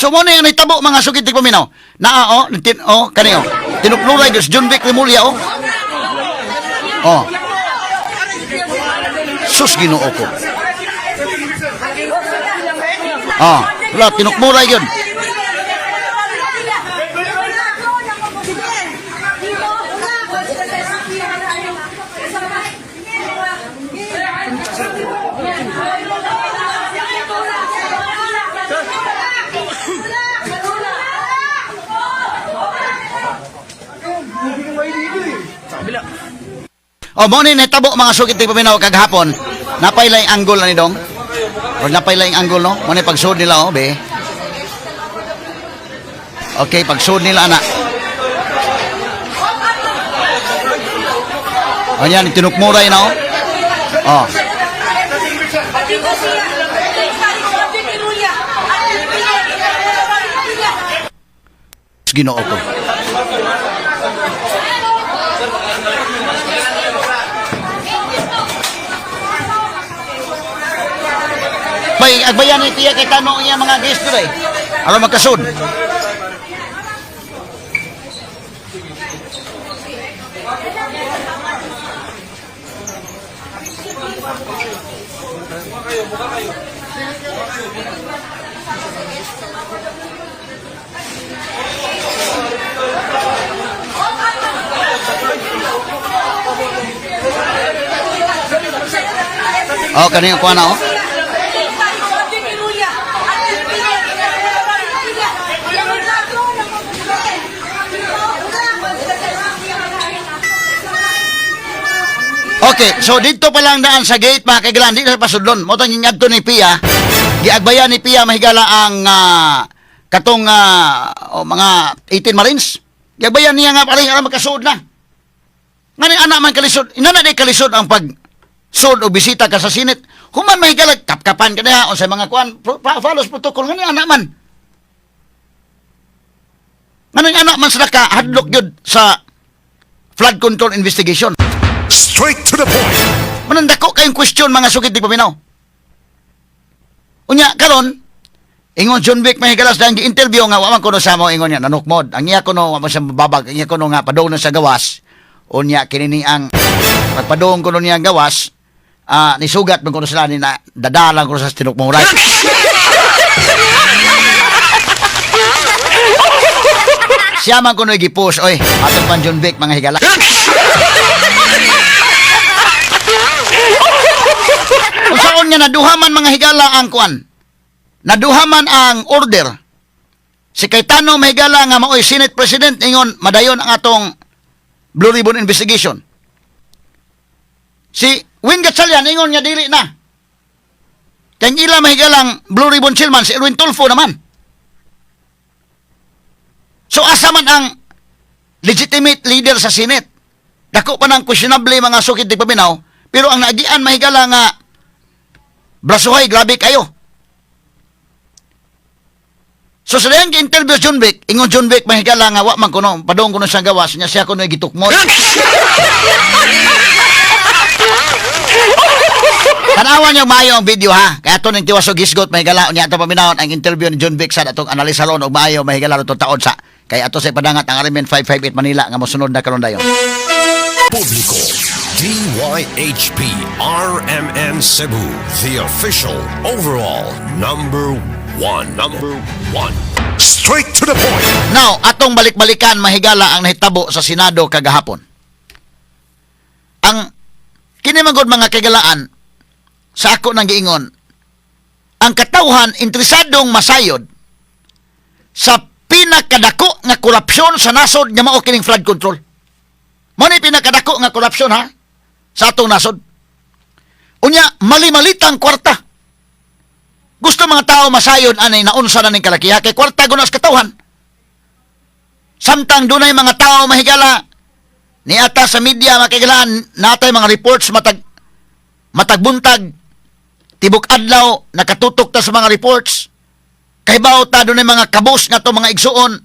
So mo na yung nitabo mga sugid tig paminaw. Naa kaniyo. Tinukluray Diyos John Vic Rimulya oh. Oh. Sus Ginoo ko. Oh, wala tinukmuray yun. O mo ni netabo mga sugid tig paminaw kaghapon. Napay lang angle ani dong. O napay lang angle no. Mo ni pagsud nila oh be. Okay, pagsud nila ana. O yan tinukmuray na oh. Oh. Ginoo ko. Bay, agbayan ni tiya kay tanong niya mga guest today. Aron magkasud. Oh, kanina ko na, oh. Okay, so dito pa lang daan sa gate, mga kaigalan, di na pasudlon. Mo tang ingadto ni Pia, giagbayan ni Pia mahigala ang katong mga 18 Marines. Giagbayan niya nga pare nga makasuod na. Ngani anak man kalisod, inana di kalisod ang pag sud o bisita ka sa Senate. Human mahigala kapkapan ka na unsay mga kuan follows protocol ngani anak man. Ngani anak man sila ka hadlok yun sa flood control investigation. Straight to the point. Manandako kayong question mga sukid di paminaw. Unya karon ingon John Vic mahigalas dahil gi-interview nga wa man kuno sa mo ingon niya nanukmod. Ang iya kuno wa man siya mababag, ang iya kuno nga padung na sa gawas. Unya kinini ang pagpadung kuno niya ang gawas, nisugat man kuno sila ni na dadalang kuno sa tinukmuray. Siya man kuno gi-push oy atong pan John Vic mga higala. Usaon nga naduhaman mga higala ang kuan. Naduhaman ang order. Si Cayetano mahigala nga maoy Senate President ingon madayon ang atong Blue Ribbon investigation. Si Win Gatchalian ingon nga dili na. Kaya ila mahigalang Blue Ribbon Chairman si Erwin Tulfo naman. So asa man ang legitimate leader sa Senate? Dako pa ng questionable mga sukid di paminaw, pero ang naagian mahigala nga brasuhay, grabe kayo. So sa dayang interview John Vic, ingon John Vic mahigala nga wa man kuno, padung kuno siyang gawas niya siya kuno gitukmod. Tanawan niyo maayo ang video ha. Kaya ito ng tiwasog hisgot mahigala niya ato paminawon ang interview ni John Vic sa atong analisa ron og maayo mahigala ron taon sa. Kaya ato sa padangat ang Arimen 558 Manila nga mosunod na karon dayon. Publico. DYHP RMN Cebu, the official overall number one. Straight to the point. Now, atong balik-balikan mahigala ang nahitabo sa Senado kagahapon. Ang kinimangod mga kagalaan sa ako nang giingon, ang katawhan interesadong masayod sa pinakadako nga korupsyon sa nasod nga mao kining flood control. Mo ni pinakadako nga korupsyon ha sa atong nasod. Unya mali-malitang kwarta. Gusto mga tao masayod anay naunsa na ning kalakiha kay kwarta gunas katawhan. Samtang dunay mga tao mahigala ni ata sa media makigalaan natay mga reports matagbuntag tibok adlaw nakatutok ta sa mga reports kay bawo ta dunay mga kabus nga to mga igsuon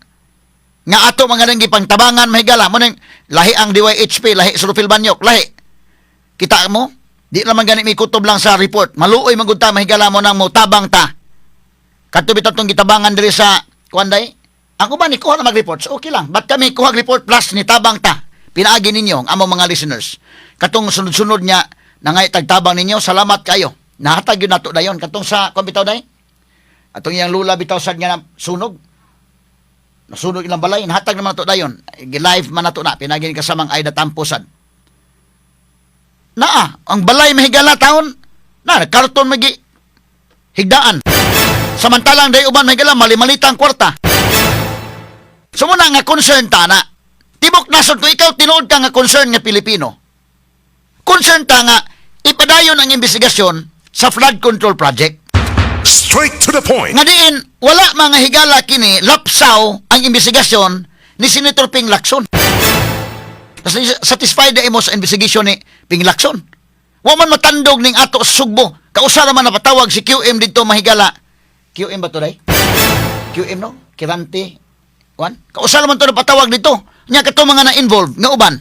nga ato mga nang gipangtabangan mahigala mo ning lahi ang DYHP lahi Surufil Banyok lahi kita mo di naman gani may kutob lang sa report maluoy magud ta mahigala mo nang mo tabang ta kadto bitatong gitabangan diri sa kuanday ang uban ni kuha na mag-report so okay lang but kami kuha report plus ni tabang ta pinaagi ninyo ang among mga listeners katong sunod-sunod nya nangay tagtabang ninyo salamat kayo nahatag yun nato dayon katong sa kumbitaw day atong iyang lula bitaw sad nga sunog nasunog ilang balay nahatag naman nato dayon live man nato na pinagi ni kasamang Aida Tampusan ang balay mahigala taon na karton magi higdaan samantalang day uban mahigala mali-malitang kwarta sumuna nga concern ta na tibok nasod ko ikaw tinuod ka nga concern nga Pilipino concern ta nga ipadayon ang investigasyon sa flood control project. Straight to the point. Nga diin, wala mga higala kini lapsaw ang investigasyon ni Senator Ping Lacson. Kasi satisfied na imo sa investigation ni Ping Lacson. Wa man matandog ning ato sa Sugbo. Kausara man napatawag si QM dito mahigala. QM ba to day? QM no? Kirante. Wan? Kausara man to napatawag dito. Nya kato mga na-involve nga uban.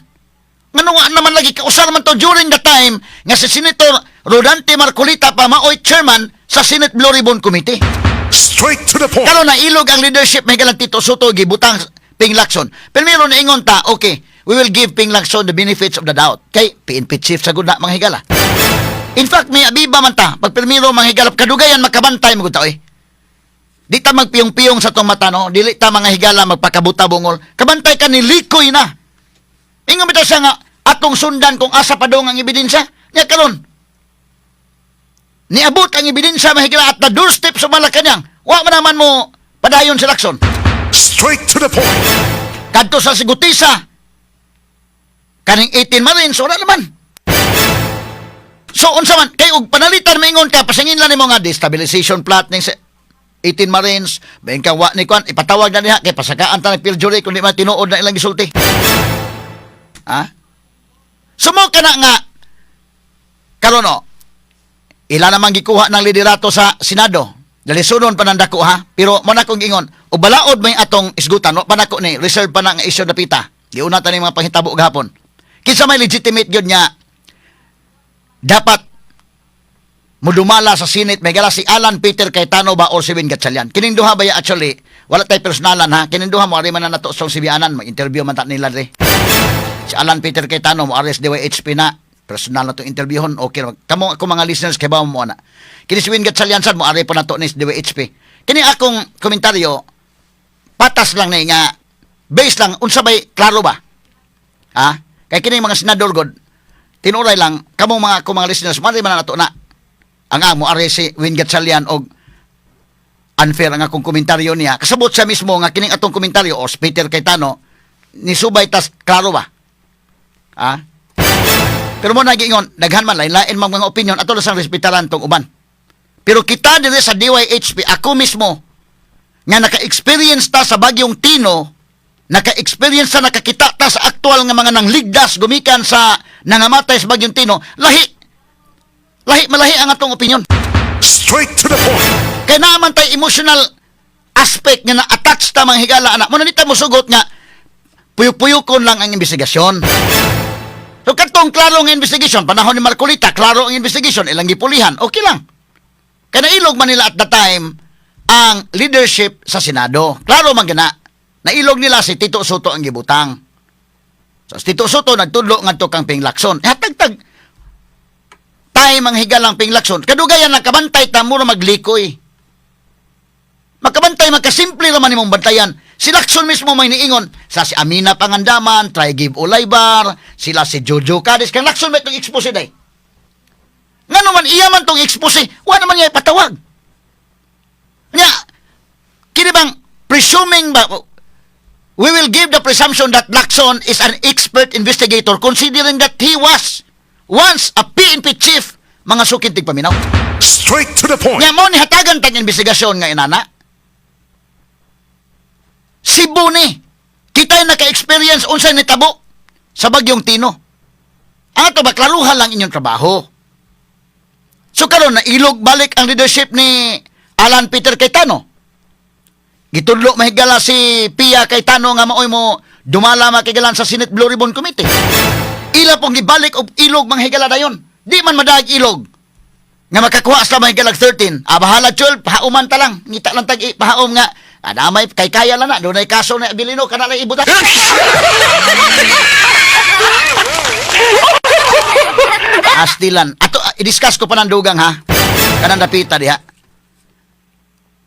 Ngano nga naman lagi kausar man to during the time nga si Senator Rodante Marcolita pa maoy chairman sa Senate Blue Ribbon Committee. Straight to the point. Karon na ilog ang leadership may galang Tito Soto gibutang Ping Lacson. Pero meron na ingon ta, okay, we will give Ping Lacson the benefits of the doubt. Kay PNP chief sa gud na mga higala. In fact, may abiba man ta. Pag pirmiro mga higalap, kadugayan makabantay mo eh. Di ta magpiyong-piyong sa tong mata, no? Dili ta mga higala magpakabuta bungol. Kabantay ka ni likoy na. Ingon bitaw siya nga, atong sundan kung asa pa daw ang ebidensya. Nya karon. Niabot ang ebidensya mga higala at na doorstep sa Malacanang. Wa man naman mo padayon si Lacson. Straight to the point. Kadto sa Sigutisa. Kaning 18 Marines, wala naman. So, unsa man, kay og panalitan maingon ka, pasangin lang nimo nga destabilization plot ning 18 Marines, bayin ka wa ni kwan, ipatawag na niya, kay pasakaan ta ng perjury kung di man tinuod na ilang gisulti. Ha? Sumo ka na nga, karon o, ila namang gikuha ng liderato sa Senado, dalisunon pa ng dako ha, pero mo na kong ingon, o balaod may atong isgutan, no, panako ni, reserve pa na nga isyo na pita, giuna ta ni mga panghitabo gahapon. Kinsa may legitimate yun niya, dapat mudumala sa Senate may gala si Alan Peter Cayetano ba o si Win Gatchalian. Kining duha ba ya actually wala tay personalan ha. Kining duha mo ari man na nato sa sibianan, mag-interview man ta nila re. Si Alan Peter Cayetano mo ares DYHP na personal na to interviewon. Okay kamo ako mga listeners kay ba mo ana. Kini si Win Gatchalian sad mo ari pa nato ni DYHP. Kini akong komentaryo patas lang na nga base lang unsa bay klaro ba? Ha? Kay kini mga senador god tinuray lang, kamong mga listeners, mali man na nato na. Ang amo, are si Win Gatchalian og unfair ang akong komentaryo niya. Kasabot siya mismo nga kining atong komentaryo o Peter Cayetano, ni subay tas klaro ba? Ha? Pero mo nagiingon, daghan man lain mga opinion, ato lang respetaran tong uban. Pero kita dire sa DYHP, ako mismo, nga naka-experience ta sa Bagyong Tino, naka-experience sa nakakita ta sa aktual nga mga nangligdas gumikan sa nangamatay sa Bagyong Tino, malahi ang atong opinion. Straight to the point. Kaya naman tayo emotional aspect nga na-attach ta mga higala anak. Muna nita mo sugot nga, puyok-puyokon lang ang investigasyon. So katong klaro ang investigasyon, panahon ni Marcolita, klaro ang investigasyon, ilang gipulihan, okay lang. Kaya nailog man nila at the time ang leadership sa Senado. Klaro man gana. Nailog nila si Tito Soto ang gibutang. So, si Tito Soto nagtudlo nga to kang Ping Lacson. Hatag-tag time ang higalang Ping Lacson. Kadugayan lang kabantay ta mura maglikoy. Makabantay makasimple ra man imong bantayan. Si Lacson mismo may niingon sa si Amina Pangandaman, try give Olaybar, sila si Jojo Cadiz. Kaya Lacson may itong expose day. Nga naman iya man tong expose, wa naman niya ipatawag. Nya, kini bang presuming ba we will give the presumption that Lacson is an expert investigator considering that he was once a PNP chief mga sukintig paminaw. Straight to the point. Nga mo ni hatagan tang investigasyon nga inana. Cebu ni. Kita'y naka-experience unsay nitabo sa Bagyong Tino. Ato ba klaruhan lang inyong trabaho. So karon na ilog balik ang leadership ni Alan Peter Cayetano. Gitudlo mahigala si Pia Cayetano nga maoy mo dumala makigalan sa Senate Blue Ribbon Committee. Ila pong gibalik og ilog manghigala dayon. Di man madag ilog. Nga makakuha sa mahigalag 13. Bahala 12, pahauman ta lang. Ngita lang tag pahaom nga. Damay kay kaya lang na. Doon ay kaso na Abilino kana lang ibuta. Astilan. Ato i-discuss ko pa ng dugang ha. Kanang dapita diha.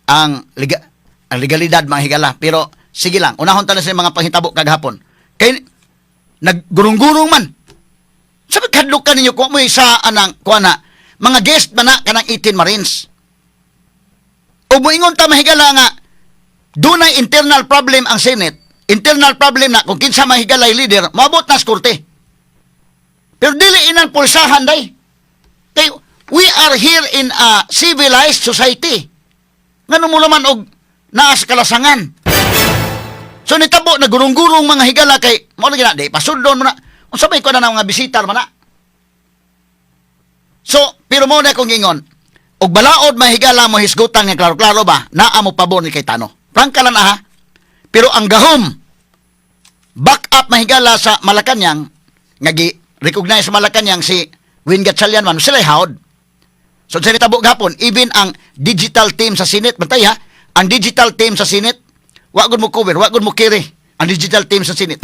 Ang legalidad mga higala. Pero sige lang, unahon ta na sa mga panghitabo kagahapon. Kay naggurong-gurong man. Sabi kadlok ka ninyo kung mo sa anang kuha na mga guest man na kanang 18 Marines. O moingon ta mahigala nga dunay internal problem ang Senate. Internal problem na kung kinsa mahigalay leader, maabot na sa korte. Pero dili inang pulsahan day. Kay we are here in a civilized society. Ngano mo naman og naa sa kalasangan. So nitabo na gurong-gurong mga higala kay mo lagi na day pasudlon mo na. Unsa may ko na mga bisitar man na. So pero mo na kong ingon. Og balaod mahigala mo hisgutan nga klaro-klaro ba naa mo pabor ni Cayetano. Prangka lang ha. Pero ang gahom back up mahigala sa Malacanang nga gi-recognize sa Malacanang si Win Gatchalian man sila hawd. So sa nitabo gapon even ang digital team sa Senate bantay ha. Ang digital team sa Senate wa gud mo cover, wa gud mo carry ang digital team sa Senate.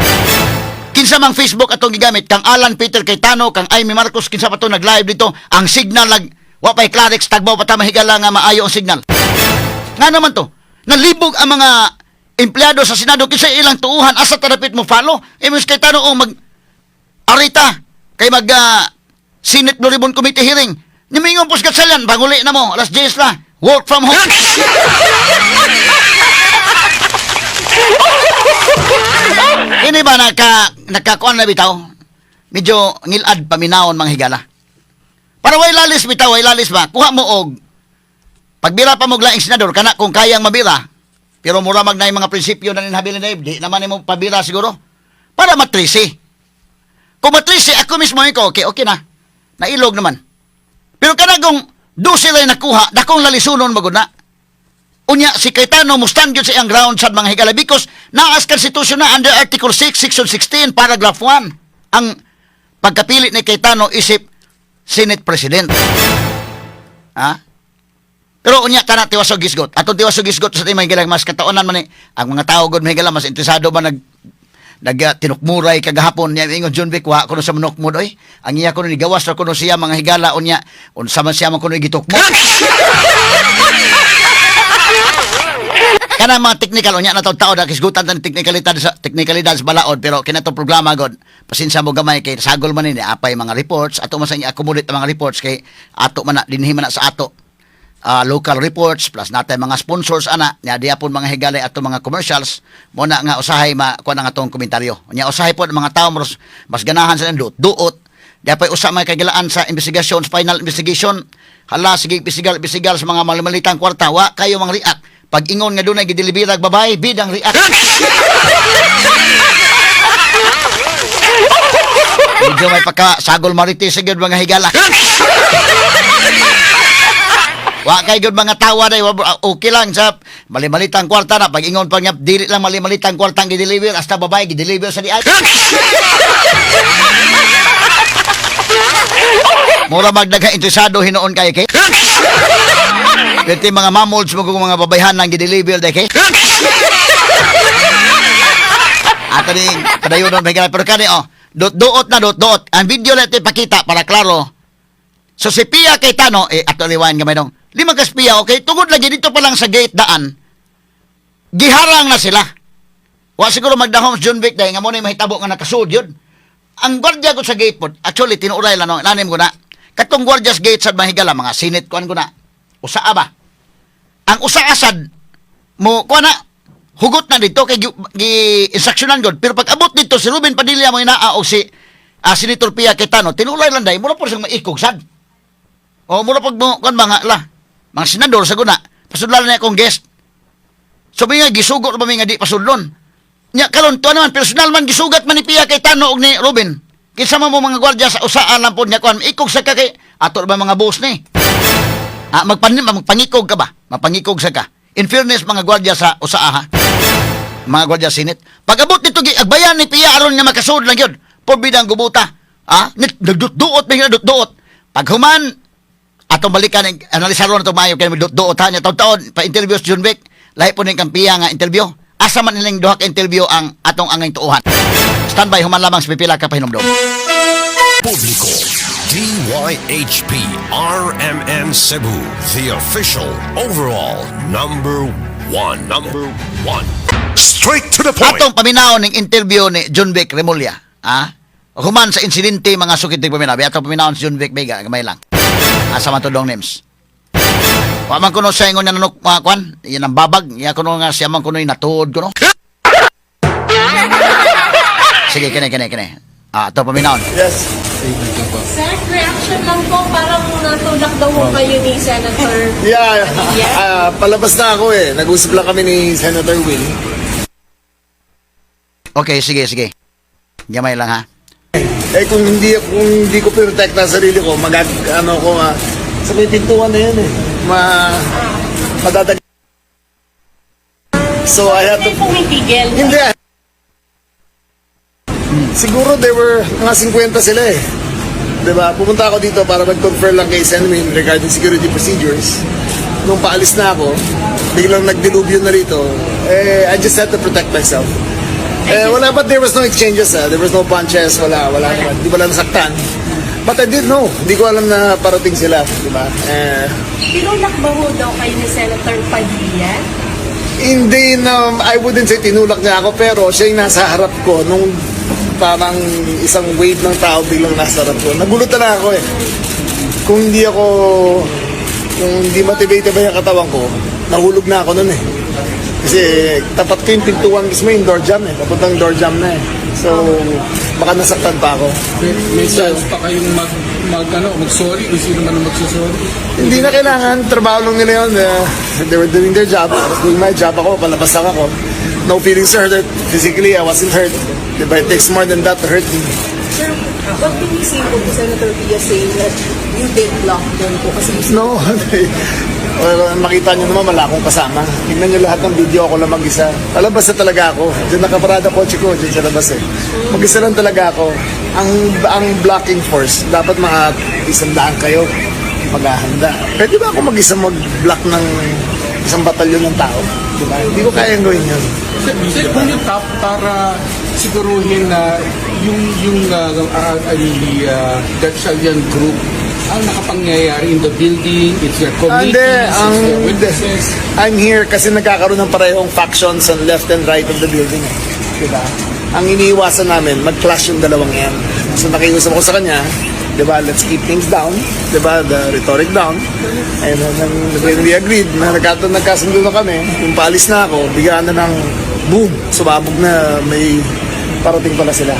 kinsa mang Facebook atong gigamit, kang Alan Peter Cayetano, kang Amy Marcos, kinsa pa to nag-live dito, ang signal wa pa'y Clarix, tagbaw pa ta mahigala nga maayo ang signal. Nga naman to, nalibog ang mga empleyado sa Senado, kinsa ilang tuuhan, asa tarapit mo follow, Ms. Cayetano, arita, kay Senate Blue Ribbon Committee hearing, nimingon po sa katsalyan, banguli na mo, alas 10 na, work from home. Ini ba nakakuan na bitaw? Medyo ngilad paminawon mga higala. Para way lalis bitaw, way lalis ba? Kuha mo og pagbira pa mo laing senador kana kung kayang mabira. Pero mura mag na yung mga prinsipyo na ninhabilin na di naman mo pabira siguro. Para matrisi. Kung matrisi, ako mismo ko, okay na. Nailog naman. Pero kanagong do sila nakuha, dakong lalisunon maguna. Unya, si Cayetano mustan yun sa iyang ground sa mga higala because naas konstitusyon na under Article 6, Section 16, Paragraph 1 ang pagkapili ni Cayetano isip Senate President. Ha? Pero unya, kana tiwasog gisgot. Atong tiwasog gisgot sa mga higala, mas kataonan man ang mga tao god mga higala, mas interesado ba tinukmuray kagahapon niya ingon John Vic wa kuno sa manukmod oy. Ang iya kuno ni gawas ra kuno siya mga higala unya unsa man siya man kuno gitukmo. Kana mga technical unya na taw da kisgutan tan technicalidad sa balaod pero kinato programa god pasensya mo gamay kay sagol man ni apay mga reports ato man sa accommodate ang mga reports kay ato man na dinhi man na sa ato local reports plus natin mga sponsors ana nya diapon mga higalay ato mga commercials mo na nga usahay kuan ang atong komentaryo nya usahay pod mga tawo mas ganahan sa duot diapay usa may kagilaan sa investigation final investigation hala sige bisigal sa mga malitang kwarta wa kayo mga react pag ingon nga dunay gidilibirag babae bidang react. Medyo may sagol marites gyud mga higala. Wa kay gyud mga tawa day okay lang sa mali-malitang kwarta na pag ingon pa nga dili lang mali-malitang kwarta ang gideliver hasta babae gideliver sa diay. Mura magdaga interesado hinuon kay kay. Pwede mga mamolds mo kung mga babayhan lang gideliver day kay. Ato ni padayon ng higala pero kani dot-dot na dot-dot. Ang video natin pakita para klaro. So si Pia Cayetano ato liwan gamay dong. 5 kaspiya, okay? Tungod lagi dito pa lang sa gate daan, giharang na sila. Wa siguro magdahom John Vic dahil nga mo na mahitabo nga nakasud yun. Ang gwardiya ko sa gate po, actually, tinuuray lang, nanim ko na, katong gwardiya's gate sa mahigala, mga sinit kuan ko na, usaa ba? Ang usaasad, mo, kuan na, hugot na dito, kay gi-instructionan god pero pag abot dito, si Ruben Padilla mo inaa o si Senator Pia Cayetano, tinuuray lang dahil, mura po siyang maikog sad. O, mura pag mo, kuan mga senador sa guna, pasudlan na akong guest. So, may nga, gisugot ba may nga di pasudlon? Nya, karon to naman, personal man, gisugat man ni Pia Cayetano o ni Ruben. Kinsa mo mga gwardya sa usaan lang po niya, kuan, ikog sa ka kay, ato ba mga boss ni? Magpangikog ka ba? Mapangikog sa ka. In fairness, mga gwardya sa usaa, ha? Mga gwardya sinit. Pag abot nito, agbayan ni Pia, aron nga makasud lang yun. Porbidang gubuta. Nagduot, may nagduot. Pag human, atong balikan analisaron na ito mayo kaya doot niya taon pa-interview si John Vic lahi po ng kampiya nga interview asa man nilang duha ka interview ang atong angay tuuhan standby human lamang sa pipila ka pahinomdom Publico, DYHP RMN Cebu, the official overall number one. Straight to the point. atong paminaw ng interview ni John Vic Remulla human sa insidente mga sukit ng paminaw atong paminaw si John Vic Vega gamay lang asa man to dong names. Wa man kuno sa ingon nga nanok kwan, yan ang babag, ya kuno nga siya man kuno natuod kuno. Sige, kene. To paminaon. Yes. Sir, reaction lang po, parang natulak daw po kayo ni Senator. Yeah. Palabas na ako eh. Nag-usap lang kami ni Senator Will. Okay, sige. Gamay lang ha. Kung hindi ko protect ang sarili ko, sa may pintuan na yan eh. Madadag. So I have to... Hindi pumipigil. Hindi. Siguro they were mga 50 sila eh. Diba? Pumunta ako dito para mag-confer lang kay Senwin regarding security procedures. Nung paalis na ako, biglang nagdilubyo na rito. I just had to protect myself. Wala, but there was no exchanges, there was no punches, wala naman. Di ba lang nasaktan? But I didn't know. Hindi ko alam na parating sila, di ba? Tinulak ba ho daw kayo ni Senator Padilla? Hindi na, I wouldn't say tinulak niya ako, pero siya yung nasa harap ko nung parang isang wave ng tao biglang nasa harap ko. Nagulutan na ako eh. Kung hindi motivated ba yung katawan ko, nahulog na ako nun eh. Kasi tapat ko yung pintuan mismo yung door jam eh. Papuntang door jam na eh. So, baka nasaktan pa ako. May chance pa kayong mag-sorry kung sino man ang magsusorry? Hindi na kailangan. Trabaho lang nila yun. They were doing their job. I was doing my job ako. Palabas lang ako. No feelings hurt. Physically, I wasn't hurt. Diba? It takes more than that to hurt me. Sir, what can you say po to Senator Villa saying that you did block them po kasi No. Well, makita nyo naman, wala akong kasama. Tingnan nyo lahat ng video, ako lang mag-isa. Palabas na talaga ako. Diyan nakaparada kotse ko, diyan sa labas eh. Mag-isa lang talaga ako. Ang blocking force, dapat mga 100 kayo maghahanda. Pwede ba ako mag-isa mag-block ng isang batalyon ng tao? Diba? Hindi ko kayang gawin yun. Sir, kung yung top para siguruhin na yung Gatchalian group ang nakapangyayari in the building, it's their committees, it's their witnesses. I'm here kasi nagkakaroon ng parehong factions on left and right of the building. Diba? Ang iniiwasan namin, mag-clash yung dalawang yan. So nakiusap ko sa kanya, diba, let's keep things down, diba, the rhetoric down. And then when we agreed, na nagkasundo na kami, yung paalis na ako, bigyan na ng boom, sumabog na may parating pala sila.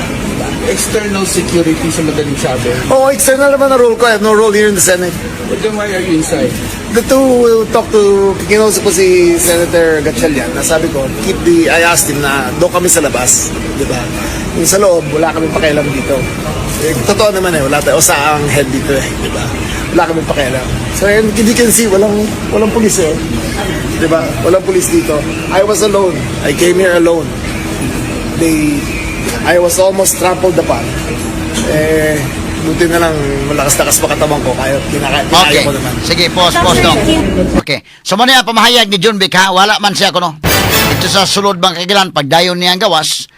External security sa madaling sabi. Oh, external naman na role ko. I have no role here in the Senate. But then why are you inside? The two will talk to, kinausap ko si Senator Gatchalian, na sabi ko, I asked him na doon kami sa labas, di ba? Yung sa loob, wala kami pakialam dito. Totoo naman eh, wala tayo, sa ang head dito eh, di ba? Wala kami pakialam. So, and you can see, walang pulis eh. Di ba? Walang pulis dito. I was alone. I came here alone. I was almost trampled upon. Buti na lang malakas-lakas pa katawan ko, kaya kinaya Okay. ko naman. Sige, pause dong. Okay. So muna pamahayag ni John Vic ha, wala man siya kuno. Ito sa sulod bang kagilan pagdayon niya ang gawas,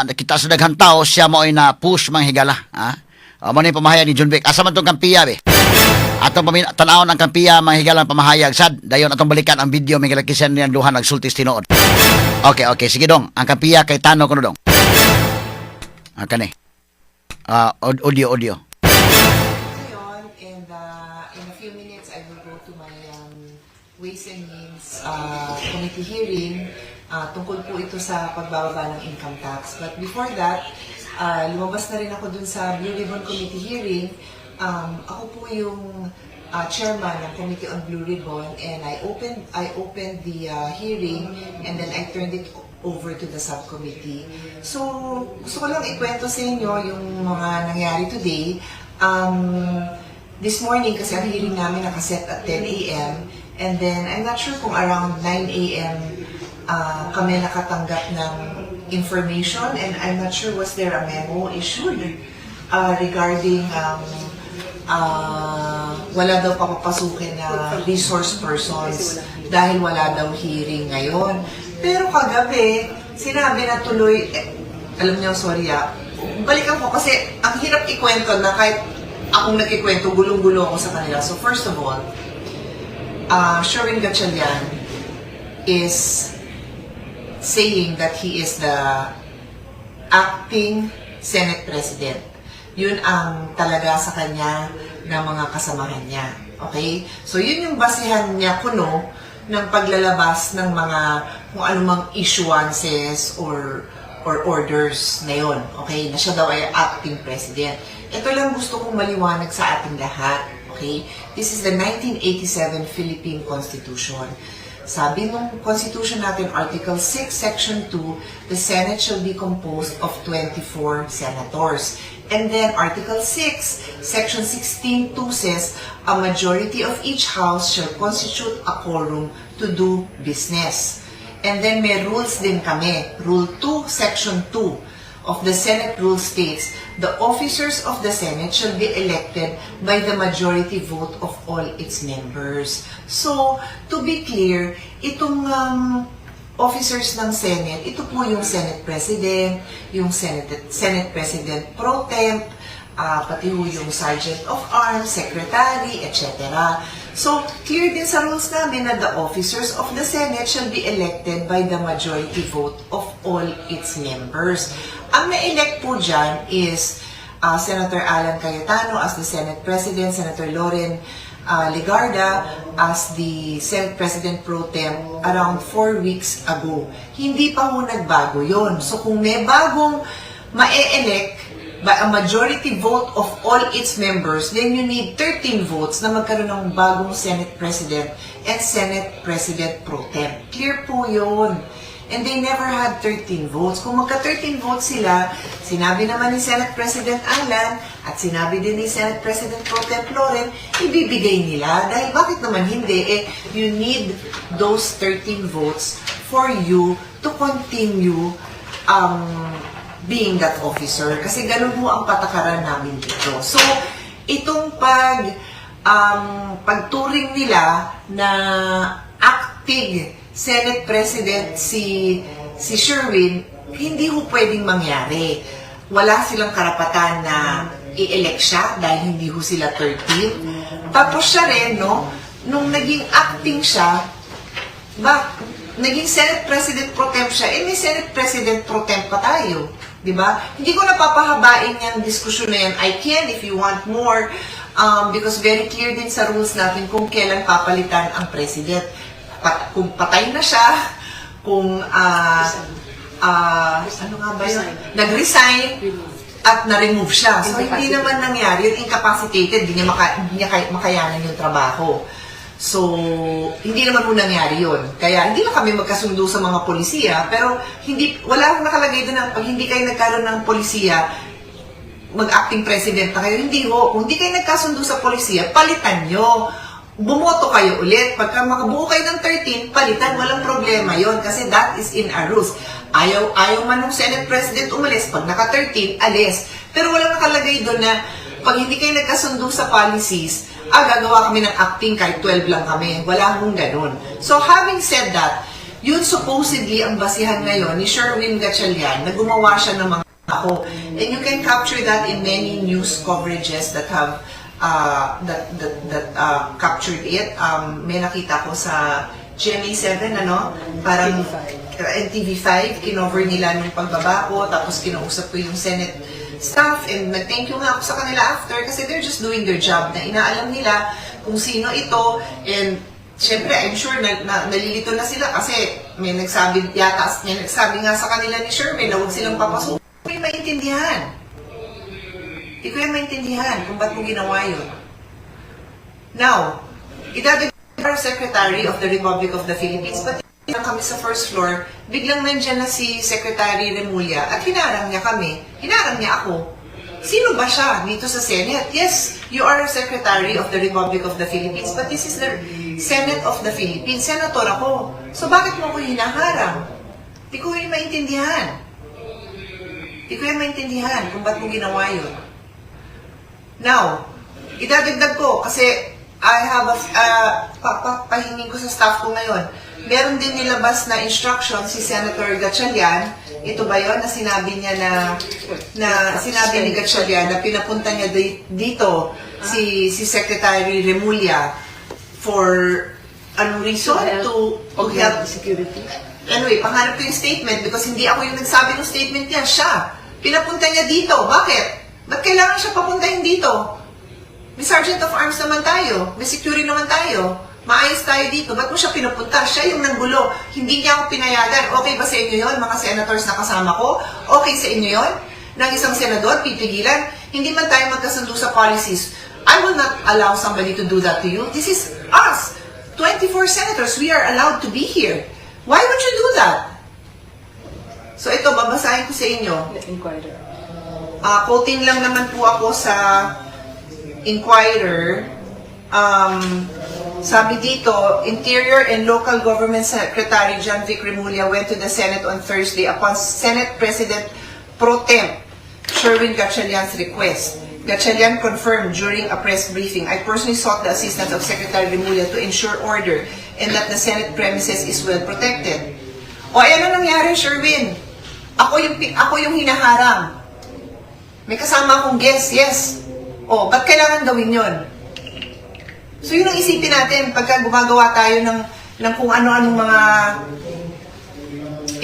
nakita sa daghang tao siya mo ay na push mang higala, ha. Mo ni pamahayag ni John Vic. Asa man tong kampiya be? Atong tanawon ang kampiya mang higalan pamahayag sad. Dayon atong balikan ang video may kilakisan niyan duha nagsultis tinuod. Okay, sige dong. Ang kampiya kay Tano kuno dong. Kani. Audio. Ngayon, and in a few minutes, I will go to my Ways and Means committee hearing. Tungkol po ito sa pagbababa ng income tax. But before that, lumabas na rin ako dun sa Blue Ribbon Committee hearing. Ako po yung chairman ng Committee on Blue Ribbon, and I opened the hearing, and then I turned it over to the subcommittee. So, gusto ko lang ikwento sa inyo yung mga nangyari today. This morning, kasi ang hearing namin nakaset at 10 a.m. And then, I'm not sure kung around 9 a.m. Kami nakatanggap ng information, and I'm not sure was there a memo issued regarding wala daw papapasukin na resource persons dahil wala daw hearing ngayon. Pero kagabi, sinabi na tuloy, alam niyo, sorry balikan ko kasi ang hirap ikwento na kahit akong nagkikwento, gulong-gulo ako sa kanila. So first of all, Sherwin Gatchalian is saying that he is the acting Senate President. Yun ang talaga sa kanya ng mga kasamahan niya. Okay? So yun yung basihan niya kuno ng paglalabas ng mga kung anumang issuances or orders na yun. Okay? Na siya daw ay acting president. Ito lang gusto kong maliwanag sa ating lahat. Okay? This is the 1987 Philippine Constitution. Sabi ng Constitution natin, Article 6, Section 2, the Senate shall be composed of 24 senators. And then Article 6, Section 16, 2 says, a majority of each house shall constitute a quorum to do business. And then may rules din kami. Rule 2, Section 2 of the Senate rule states, the officers of the Senate shall be elected by the majority vote of all its members. So, to be clear, itong officers ng Senate, ito po yung Senate President, yung Senate President Pro Temp, pati ho yung Sergeant of Arms, Secretary, etc. So, clear din sa rules namin na the officers of the Senate shall be elected by the majority vote of all its members. Ang na-elect po dyan is Senator Alan Cayetano as the Senate President, Senator Loren Legarda as the Senate President Pro Tem around 4 weeks ago. Hindi pa ho nagbago yon. So kung may bagong ma-elect by a majority vote of all its members, then you need 13 votes na magkaroon ng bagong Senate President and Senate President Pro Tem. Clear po yun. And they never had 13 votes. Kung magka-13 votes sila, sinabi naman ni Senate President Alan at sinabi din ni Senate President Pro Tem Loren, ibibigay nila. Dahil bakit naman hindi? You need those 13 votes for you to continue being that officer. Kasi ganun mo ang patakaran namin dito. So, itong pagturing nila na acting Senate President si Sherwin, hindi ho pwedeng mangyari. Wala silang karapatan na i-elect siya dahil hindi ho sila 13. Tapos siya rin, no, nung naging acting siya, naging Senate President Pro Temp siya, may Senate President Pro Temp pa tayo. Diba? Hindi ko napapahabain yung diskusyon na yan. I can if you want more, because very clear din sa rules natin kung kailan papalitan ang President. Kung patay na siya, kung ano nga ba yun? Nag-resign at na-remove siya. So, hindi naman nangyari. Yun, incapacitated, hindi niya makayanan yung trabaho. So, hindi naman mo nangyari yun. Kaya, hindi na kami magkasundo sa mga polisiya, pero wala akong nakalagay doon na pag hindi kayo nagkaroon ng polisiya, mag-acting president na kayo. Hindi ho. Kung hindi kayo nagkasundo sa polisiya, palitan nyo. Bumoto kayo ulit. Pagka makabuo kayo ng 13, palitan, walang problema yon kasi that is in our rules. Ayaw man ng Senate President umalis, pag naka-13, alis. Pero walang nakalagay doon na pag hindi kayo nagkasundo sa policies, gagawa kami ng acting kahit 12 lang kami. Wala hong ganun. So having said that, yun supposedly ang basihan ngayon ni Sherwin Gatchalian na gumawa siya ng mga ako. And you can capture that in many news coverages that have captured it. May nakita ko sa GMA7, parang NTV5, kinover nila nung pagbaba ko, tapos kinausap ko yung Senate staff, and nag-thank you nga ako sa kanila after, kasi they're just doing their job, na inaalam nila kung sino ito, and syempre, I'm sure nalilito na sila, kasi may nagsabi nga sa kanila ni Sherwin na huwag silang papasok. Hindi ko yung maintindihan. Hindi ko yung maintindihan kung ba't mo ginawa yun. Now, idadagdag our Secretary of the Republic of the Philippines, but kami sa first floor, biglang nandyan na si Secretary Remulla at hinarang niya kami. Hinarang niya ako. Sino ba siya dito sa Senate? Yes, you are a Secretary of the Republic of the Philippines, but this is the Senate of the Philippines. Senator ako. So bakit mo ako hinaharang? Hindi ko yung maintindihan. Hindi ko yung maintindihan kung ba't mo ginawa yun. Now, idadagdag ko kasi I have pahingin ko sa staff ko ngayon. Meron din nilabas na instruction si Senator Gatchalian. Ito ba yon na sinabi niya na sinabi ni Gatchalian na pinapunta niya dito si Secretary Remulla for anong reason? To help security. Anyway, pangarap ko yung statement because hindi ako yung nagsabi ng statement niya. Siya. Pinapunta niya dito. Bakit? Ba't kailangan siya papuntahin dito? May Sergeant of Arms naman tayo. May security naman tayo. Maayos tayo dito. Ba't mo siya pinupunta? Siya yung nanggulo. Hindi niya ako pinayagan. Okay ba sa inyo yon, mga senators na kasama ko? Okay sa inyo yon? Ng isang senador, pipigilan? Hindi man tayo magkasundo sa policies. I will not allow somebody to do that to you. This is us. 24 senators. We are allowed to be here. Why would you do that? So ito, babasahin ko sa inyo. Quoting lang naman po ako sa Inquirer. Sabi dito, Interior and Local Government Secretary John Vic Remulla went to the Senate on Thursday upon Senate President Pro Tem Sherwin Gatchalian's request. Gatchalian confirmed during a press briefing, I personally sought the assistance of Secretary Remulla to ensure order and that the Senate premises is well protected. O ayan ang nangyari, Sherwin. Ako yung hinaharang. May kasama akong guest, yes. O, ba't kailangan gawin yon? So yun ang isipin natin pagka gumagawa tayo ng kung ano-anong mga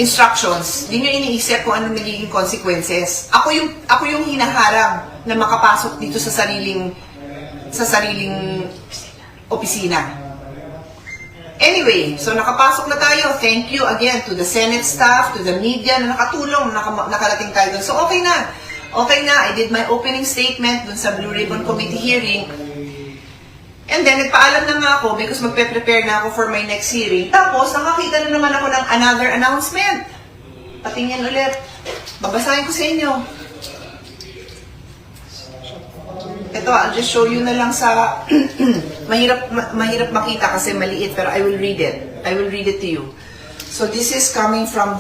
instructions, di nyo iniisip kung anong nagiging consequences. Ako yung hinaharang na makapasok dito sa sariling opisina. Anyway, so nakapasok na tayo. Thank you again to the Senate staff, to the media na nakatulong, nakarating tayo dun. So okay na. Okay na. I did my opening statement dun sa Blue Ribbon Committee hearing. And then, nagpaalam na nga ako because magpe-prepare na ako for my next hearing. Tapos, nakakita na naman ako ng another announcement. Patingin ulit. Babasahin ko sa inyo. Ito, I'll just show you na lang sa... mahirap makita kasi maliit, pero I will read it. I will read it to you. So, this is coming from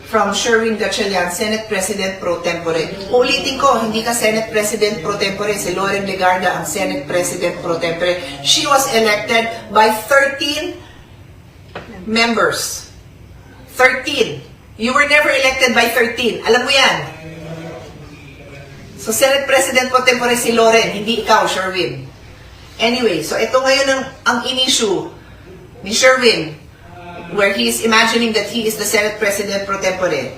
from Sherwin Gatchalian, Senate President Pro Tempore. Ulitin ko, hindi ka Senate President Pro Tempore. Si Loren Legarda ang Senate President Pro Tempore. She was elected by 13 members. 13. You were never elected by 13. Alam mo yan. So, Senate President Pro Tempore si Loren, hindi ikaw, Sherwin. Anyway, so ito ngayon ang in-issue ni Sherwin, where he is imagining that he is the Senate President Pro Tempore.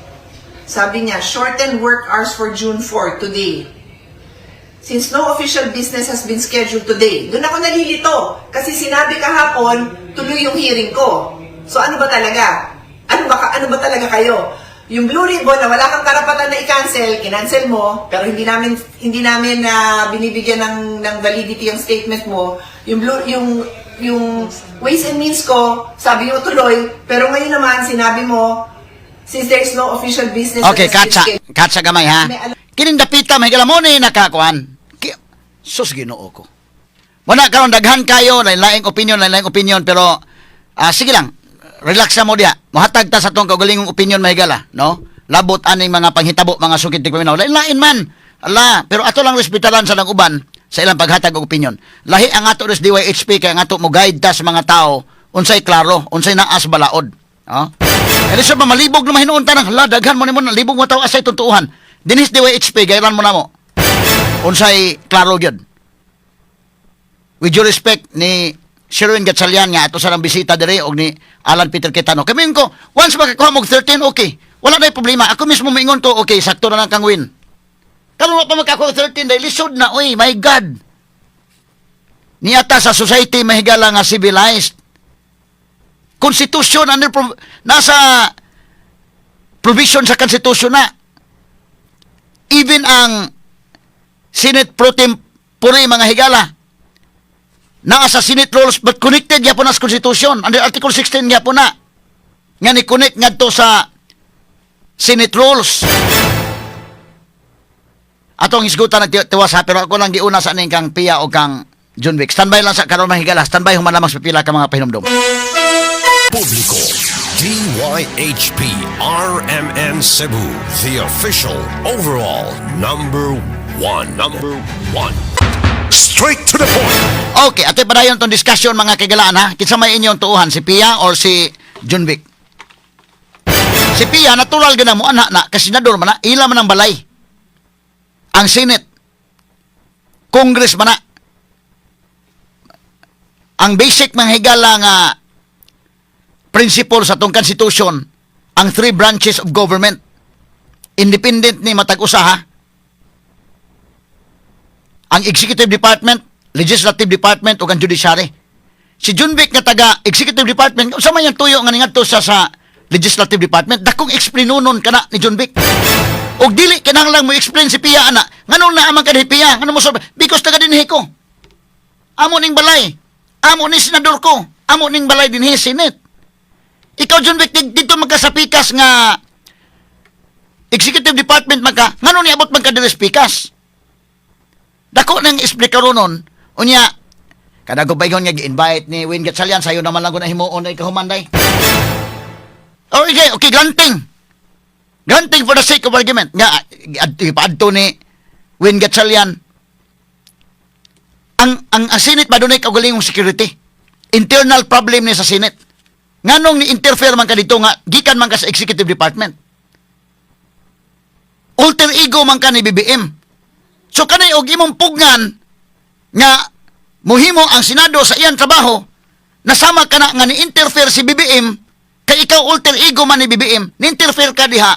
Sabi niya, shorten work hours for June 4 today. Since no official business has been scheduled today. Doon ako nalilito. Kasi sinabi kahapon, tuloy yung hearing ko. So ano ba talaga? Ano ba talaga kayo? Yung Blue Ribbon na wala kang karapatan na i-cancel, kinancel mo, pero hindi namin binibigyan ng validity yung statement mo. Yung ways and means ko, sabi mo tuloy, pero ngayon naman, sinabi mo, since there is no official business... Okay, katsa gamay ha. Kining dapita, may galamon eh, nakakuan. Sus, ginoo ko. Wala karon daghan kayo, lain-laing opinion, pero sige lang, relax na mo diya. Muhatag ta sa tong kaugalingong opinion may gala, no? Labot aning mga panghitabo, mga sukid tigpaminaw. Lain-lain man. Ala, pero ato lang respetaran sa lang uban sa ilang paghatag og opinion. Lahi ang ato res DYHP kay ang ato mo guide ta sa mga tao unsay klaro, unsay naas balaod. No? Pero sa malibog na mahinuon tanang, hala daghan mo nimo libog mo tawo asay tuntuuhan. Dinis DYHP gayran mo namo. Unsay klaro gyud. With due respect ni Sherwin Gatchalian nga ato sa nang bisita dire og ni Alan Peter Cayetano. Kami ko, once makakuha mo 13 okay. Wala na problema. Ako mismo moingon to okay, sakto na lang kang win. Karon pa magkakuha 13 dahil lisod na, oy, my God. Niyata sa society mahigala nga civilized. Constitution, nasa provision sa Constitution na. Even ang Senate Pro Tempore mga higala, nasa Senate rules, but connected yapon na sa Constitution. Under Article 16 yapon na. Nga ni-connect nga to sa Senate rules. Atong isgutan nagtiwas ha, pero ako lang giuna sa aning kang Pia o kang John Wick. Standby lang sa karon mahigala. Standby human lamang sa pila ka mga pahinumdom. Publico, DYHP RMN Cebu, the official overall number one. Straight to the point. Okay, ato'y padayon tong discussion mga kagalaan ha. Kinsa may inyong tuuhan, si Pia or si John Wick? Si Pia, natural gina mo, anak na, kasi senador man na, ila man ang balay. Ang Senate, Congress man na. Ang basic mga higala nga principle sa itong Constitution, ang 3 branches of government, independent ni matag-usaha, ang Executive Department, Legislative Department, o ang Judiciary. Si John Wick nga taga-Executive Department, usama yung tuyo nga ningadto sa Legislative Department, dakong explainunon ka na ni John Wick. Og dili kinahanglan mo explain si Pia ana. Nganong na amang kanhi Pia? Ngano mo sabi? Because taga dinhi ko. Amo ning balay. Amo ni senador ko. Amo ning balay dinhi Senate. Ikaw John Wick dito magkasapikas nga Executive Department magka. Ngano ni abot magka dili pikas? Dako nang explikaronon unya kada gubay nga gi-invite ni Win Gatchalian sayo naman lang ko na himuon ay kahumanday. Okay, granting. Granting for the sake of argument. Nga, ipaadto ni Win Gatchalian. Ang Senate ba doon ay kaugalingong security? Internal problem ni sa Senate. Nganong ni-interfere man ka dito nga, gikan man ka sa executive department. Alter ego man ka ni BBM. So kanay og imong pugnan nga muhimo ang Senado sa iyang trabaho, nasama ka na nga ni-interfere si BBM, kay ikaw alter ego man ni BBM, ni-interfere ka diha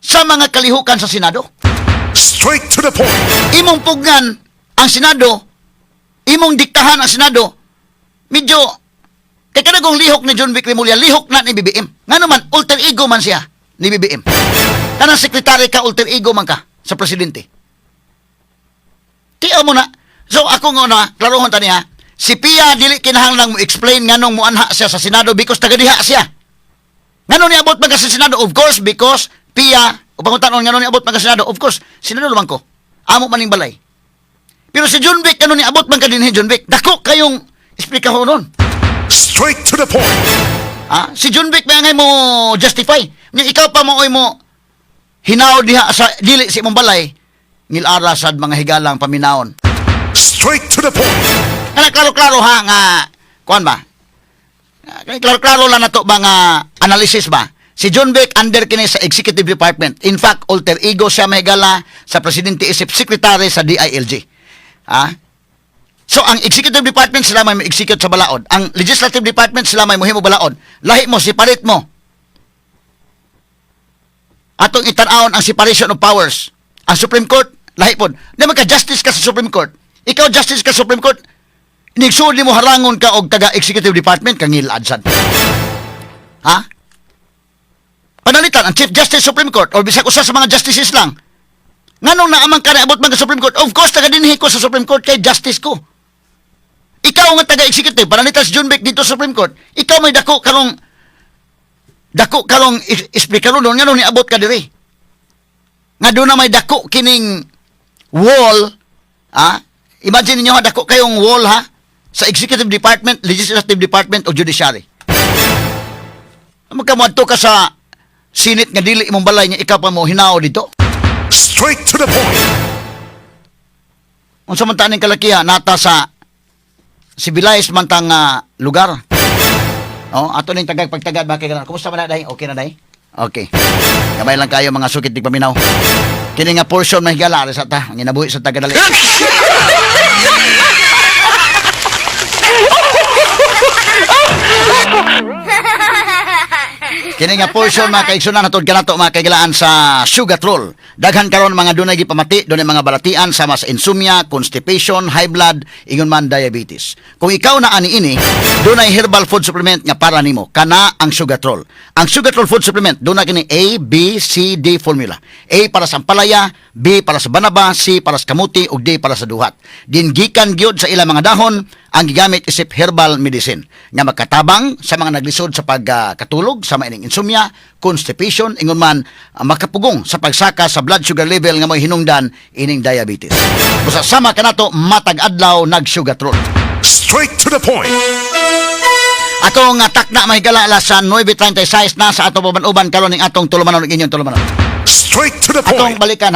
sa mga kalihukan sa Senado. Straight to the point. Imong pugnan ang Senado, imong diktahan ang Senado, medyo, kay kanagong lihok ni John Vic Remulla, lihok na ni BBM. Nga naman, alter ego man siya ni BBM. Kanang sekretary ka, alter ego man ka sa presidente. Tiyaw mo na. So, ako nga na, klarohon ta niya, si Pia, dili kinahanglang mo explain nganong mo anha siya sa Senado because tagadiha siya. Nganong niabot man ka sa Senado? Of course, because Pia, upang tanon nganong niabot man ka sa Senado? Of course, Senado naman ko. Amo maning balay. Pero si John Vic, nganong niabot man ka din John Vic? Dako kayong explica ho nun. Straight to the point. Si John Vic may mo justify. Nya ikaw pa mo hinaw diha sa dili si imong balay ngil-ara sad mga higalang paminawon. Straight to the point. Kana klaro-klaro ha nga kuan ba? Klaro-klaro lang nato ba nga analysis ba? Si John Vic under kini sa executive department. In fact, alter ego siya mahigala sa presidente isip secretary sa DILG. So, ang executive department sila may execute sa balaod. Ang legislative department sila may muhimo balaod. Lahi mo, separate mo. Atong itan-aon ang separation of powers. Ang Supreme Court, lahi po. Di magka-justice ka sa Supreme Court. Ikaw, justice ka sa Supreme Court. Nigsuod mo harangon ka og taga-executive department kang ngil-adsan. Panalitan, ang Chief Justice Supreme Court o bisag usa sa mga justices lang. Nganong naamang ka na abot man ka Supreme Court? Of course, taga-dinhi ko sa Supreme Court kay justice ko. Ikaw nga taga-executive, panalitan si John Vic dito sa Supreme Court. Ikaw may dako karong explicaron doon, nga nung niabot ka diri. Nga doon na may dako kining wall, imagine niyo dako kayong wall sa Executive Department, Legislative Department o Judiciary. Magkamuadto ka sa Senate nga dili imong balay niya, ikaw pa mo hinaw dito. Straight to the point. Unsa man taning kalakiha nata sa civilized man tang lugar. Ato ning tagag pagtagad ba kay ganan. Kumusta man na day? Okay na day? Okay. Gamay lang kayo mga sukit tigpaminaw. Kini nga portion mahigala sa ta, ang inabuhi sa tagadali. Kini nga portion mga kaigsunan hatod kanato mga kaigalaan sa sugar roll. Daghan karon mga dunay gipamati, dunay mga balatian sama sa insomnia, constipation, high blood, ingon man diabetes. Kung ikaw na ani ini, dunay herbal food supplement nga para nimo, kana ang sugar roll. Ang sugar roll food supplement dunay kini A, B, C, D formula. A para sa ampalaya, B para sa banaba, C para sa kamuti ug D para sa duhat. Dingikan gyud sa ilang mga dahon ang gigamit isip herbal medicine nga magkatabang sa mga naglisod sa pagkatulog sa maining insomnia, constipation, ingon man makapugong sa pagsaka sa blood sugar level nga may hinungdan ining diabetes. Busa sama kanato matag adlaw nag-sugar roll. Straight to the point. Atong takna mahigala alas sa 9:36 na sa atong uban karon ning atong tulumanon ug inyong tulumanon. Straight to the Atong point. balikan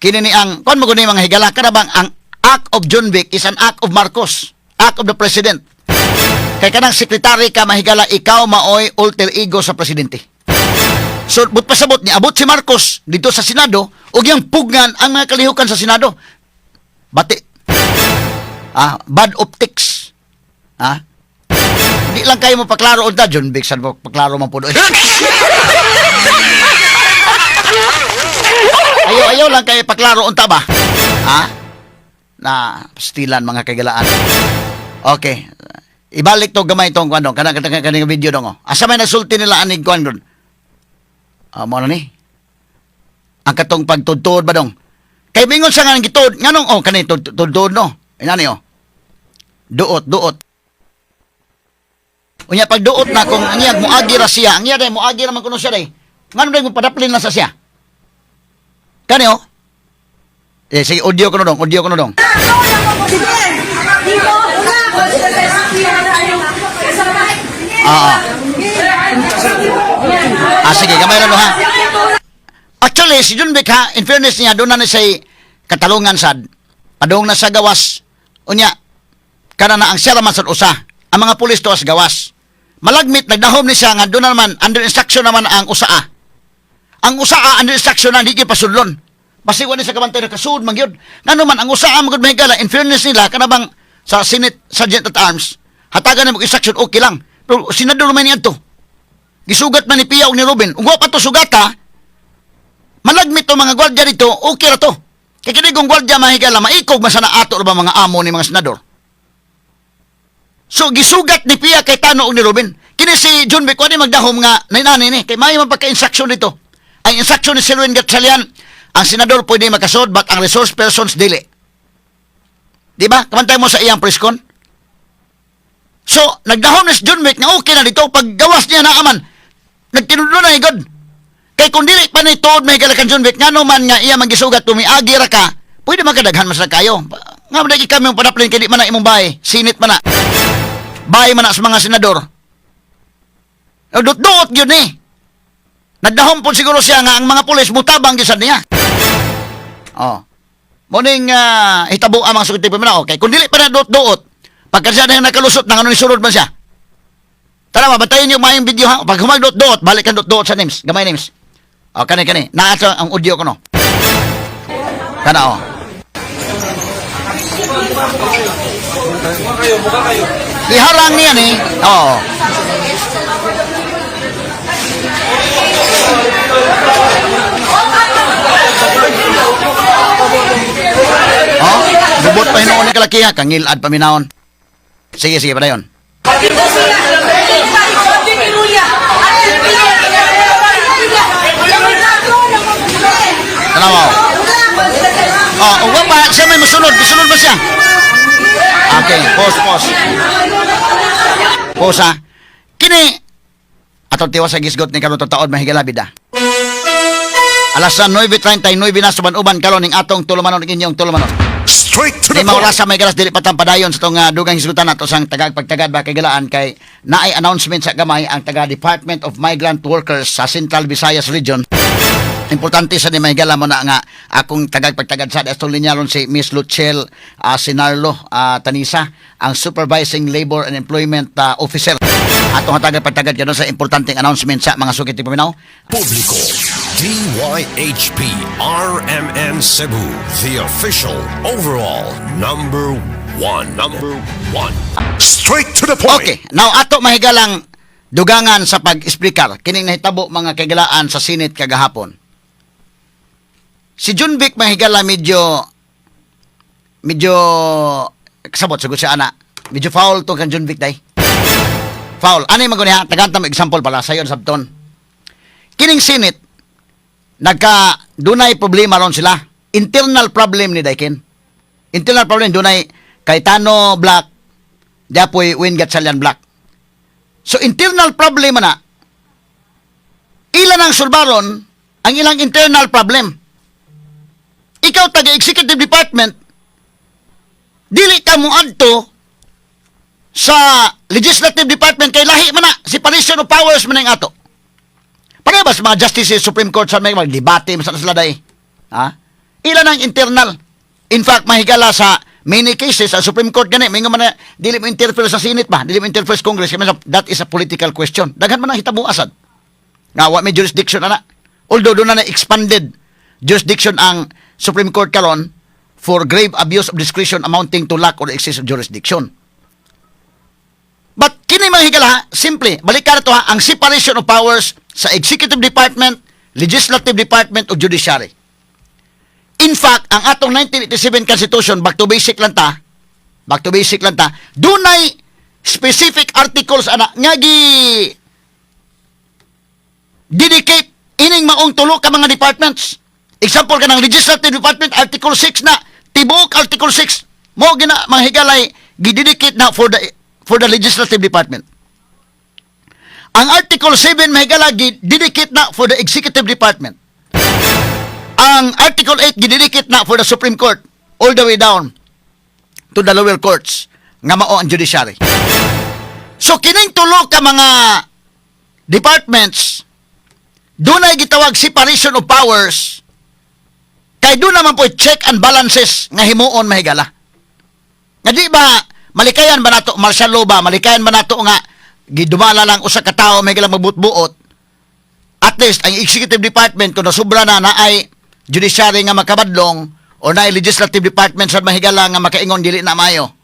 kini ni ang kon mo guni mga higala karabang ang act of John Vic is an act of Marcos, act of the president. Kay kanang sekretary ka mahigala ikaw maoy alter ego sa presidente. So but pasabot ni abot si Marcos dito sa Senado ug yang pugnan ang mga kalihukan sa Senado. Bati. Bad optics. Di lang kayo mo paklaro unta John Vic sa paklaro man puno. Ayaw lang kayo paklaro unta ba? Na pastilan mga kagalaan. Okay. Ibalik to gamay tong kuan dong kanang video dong. Asa may nasulti nila anig kuan dong. Mo na ni. Ang katong pagtudtod ba dong. Kay mingon sa nga gitod nganong kanay tudtod no. Inani Duot. Unya pag duot na kung angiyag moagi ra siya, ang day moagi ra man kuno siya day. Ngano day mo padaplin na sa siya. Kani sige, audio ko na dong. Sige, gamay lang ha. Actually, si John Vic in fairness niya, doon na say katalungan sad. Padung na sa gawas. Unya, kana na ang siya raman sad usa. Ang mga pulis to as gawas. malagmit nagdahom ni siya nga doon naman under instruction naman ang usaa. Ang usaa under instruction na di gyud pasudlon. Basi wala sa kabantay na kasud man gyud. Ngano man ang usaa magud mahigala in fairness nila kanabang sa Senate Sergeant at Arms hatagan na mo instruction okay lang. Pero senador man niadto. Gisugat man ni Pia ug ni Ruben. Ug wa pa to sugata. Malagmit to mga gwardiya dito, okay ra to. Kay kini kung gwardiya mahigala maikog man sana ato ba mga amo ni mga senador. So gisugat ni Pia kay Tano ug ni Ruben. Kini si John Vic wala magdahom nga nainani ni kay may man pagka-instruction dito. Ang instruction ni Selwyn Gatchalian, ang senador pwede makasod but ang resource persons dili. Di ba? Kamantay mo sa iyang preskon. So, nagdahom ni si John Vic nga okay na dito pag gawas niya na aman. Nagtinudlo na igod. Kay kung dili pa ni tuod may galakan John Vic ngano man nga iya magisugat tumiagi ra ka, pwede magkadaghan mas na kayo. Nga man dagi kami yung padaplin kay di man na imong bahay, sinit man na. Bahay man na sa mga senador. Dut-duot yun eh. Nagdahom po siguro siya nga ang mga pulis mutabang gisan niya. Oh. Muning hitabo ang mga sukiti paminaw. Okay, kung dili pa na dut-duot, pagka siya na nakalusot nang ano ni surod man siya. Tara ba, bantayin niyo mayong video ha. Pag humag-dut-duot, balik ang dut-duot sa names. Gamay names. Oh, kani. Naasa ang audio ko no. Kana oh. Iharang niya ni. Oo. Oh, gubot pa hinuon ni kalakiha, kangilad paminahon. Sige, padayon. Tanaw. Oh, uwa pa, siya may masunod ba siya? Okay, pause. Pause ha. Kini, atong tiwas sa gisgot ni karon taon mahigala bida. Alas 9:39 na suban-uban karon ning atong tulumanon inyong tulumanon. Straight to Di the point. maurasa may galas dili patang padayon sa tong dugang hisgutan nato sang pagtagad ba kay galaan kay naay announcement sa gamay ang taga Department of Migrant Workers sa Central Visayas Region. Importante sa ni may gala mo na nga akong pagtagad sa estong linyalon si Miss Luchel Sinarlo Tanisa, ang Supervising Labor and Employment Officer. Atong pagtagad kanon sa importanteng announcement sa mga sukit ti paminaw. Publico. DYHP RMN Cebu, the official overall number one. Straight to the point. Okay, now ato mahigalang dugangan sa pag-speaker kining nahitabo mga kagalaan sa Senate kagahapon. Si John Vic mahigala medyo kasabot siguro siya ana. Medyo foul to kan John Vic day. Foul. Ano yung maguniha? Tagantam example pala sayon sabton. Kining Senate dunay problema ron sila. Internal problem ni Daikin. Internal problem dunay Cayetano Black, Dapoy Win Gatchalian Black. So internal problem na. Ilan ang sulbaron ang ilang internal problem. Ikaw taga-executive department, dili ka mo adto sa legislative department kay lahi man na separation of powers man ang ato. Parehas mga justices Supreme Court sa may debate sa sila day. Ha? Ilan ang internal. In fact, mahigala sa many cases sa Supreme Court gani mingo man na dili mo interfere sa Senate ba, dili mo interfere sa Congress kaya that is a political question. Daghan man ang hitabo asad. Nga wa may jurisdiction ana. Although doon na expanded jurisdiction ang Supreme Court karon for grave abuse of discretion amounting to lack or excess of jurisdiction. But kini mahigala, simple, balik ka na to ha, ang separation of powers sa Executive Department, Legislative Department o Judiciary. In fact, ang atong 1987 Constitution, back to basic lang ta, dunay specific articles ana nga dedicate ining maong tulo ka mga departments. Example ka ng Legislative Department, Article 6 na, tibok Article 6, mo gina mga higalay, gidedicate na for the Legislative Department. Ang Article 7 mahigala gidedicate na for the Executive Department. Ang Article 8 gidedicate na for the Supreme Court all the way down to the lower courts nga mao ang judiciary. So kining tulo ka mga departments dunay gitawag separation of powers kay doon naman po check and balances nga himuon mahigala. Nga di ba malikayan ba nato martial law ba? Malikayan ba nato nga gidumala lang usa ka tawo may lang magbutbuot, at least ang executive department kung nasubra na ay judiciary nga makabadlong o na legislative department sa mahigala nga makaingon dili na mayo.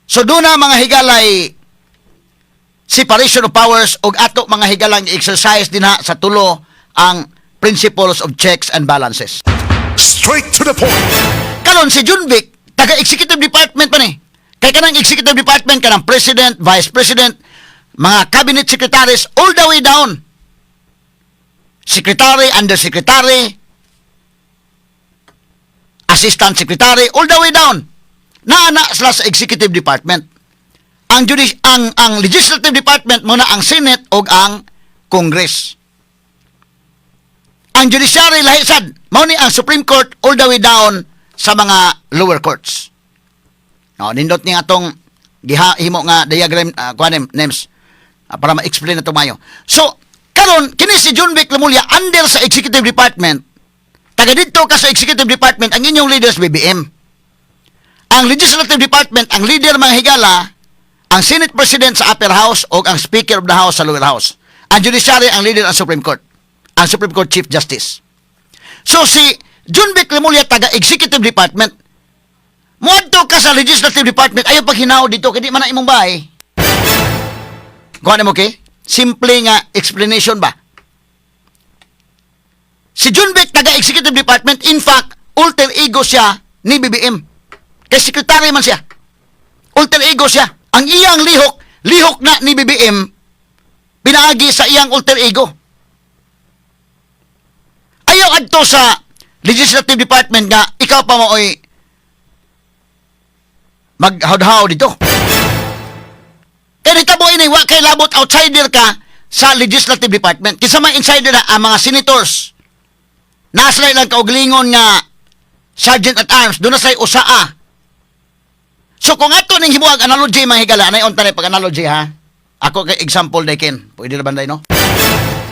So doon na mga higalay separation of powers og ato mga higalang exercise din sa tulo ang principles of checks and balances. Straight to the point. Karon si Junvic, taga-executive department pa ni. Kay kanang executive department, kanang president, vice president, mga cabinet secretaries, all the way down. Secretary, undersecretary, assistant secretary, all the way down. Naana sila sa executive department. Ang legislative department muna ang Senate o ang Congress. Ang judiciary lahi sad, mao ni ang Supreme Court all the way down sa mga lower courts. No, nindot ni atong gihimo nga diagram names para ma-explain na to mayo. So, karon kini si John Vic Lemulia under sa executive department. Taga dito ka sa executive department ang inyong leaders BBM. Ang legislative department ang leader mga higala, ang Senate President sa upper house o ang Speaker of the House sa lower house. Ang judiciary ang leader ang Supreme Court. Ang Supreme Court Chief Justice. So si John Vic Lemulia taga executive department. Muadto ka sa legislative department ayaw paghinaw dito kay di man na imong bahay. Kuha mo okay? Simple nga explanation ba? Si John Vic taga executive department, in fact, alter ego siya ni BBM. Kay secretary man siya. Alter ego siya. Ang iyang lihok na ni BBM, pinaagi sa iyang alter ego. Ayaw adto sa legislative department nga, ikaw pa mo ay maghawd-haw dito. Kaya nitabo ini, wa kay labot outsider ka sa legislative department. Kisa mga insider na ang mga senators, nasa lang kauglingon nga sergeant at arms, doon na sa'y usaa. So kung ato ning himuag analogy mga higala, anay unta pag analogy ha. Ako kay example Daikin. Pwede na banday no?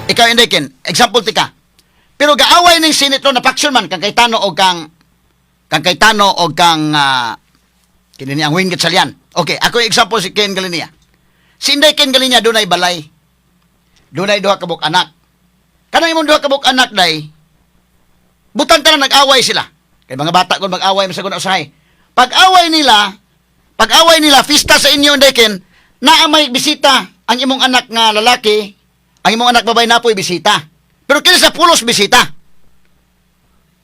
Ikaw in Daikin, example tika. Pero gaaway ning senator na faction man kang Cayetano o kang Cayetano o kang kinini ang Wing Gatchalian. Okay, ako yung example si Ken Galinia. Si Inday Ken Galinia dunay balay. Dunay duha ka buk anak. Kanang imong duha ka buk anak day, butang tanan nag-away sila. Kay mga bata kon mag-away masagon usahay. Pag-away nila, fista sa inyo, Daikin, na may bisita ang imong anak nga lalaki, ang imong anak babae na po'y bisita. Pero kini sa pulos bisita.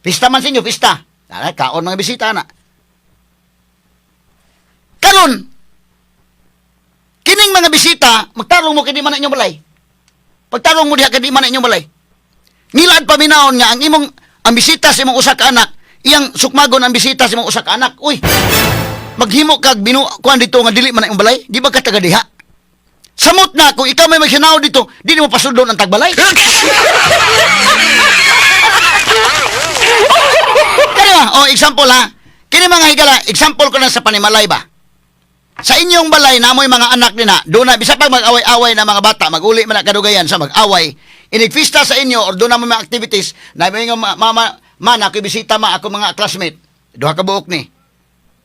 Fista man sa inyo, fista. Kaon mga bisita na. Karon, kining mga bisita, magtarong mo kini man na inyong balay. Pagtarong mo diha kini man na inyong balay. Ngilad paminaon nga, ang bisita sa imong usa ka anak, iyang sukmagon ang bisita sa imong usa ka anak. Uy, maghimo kag kuan dito nga dili man ang balay, di ba ka taga diha? Samot na kung ikaw may maghinaw dito, di mo pasudlon ang tagbalay. Kaya example ha. Kini mga higala, example ko na sa panimalay ba. Sa inyong balay namoy mga anak nina, do na bisa pag mag-away-away na mga bata, maguli man na kadugayan sa mag-away, inigfista sa inyo or do na mga activities, na mga mama, ako bisita ako mga classmate. Duha ka buok ni.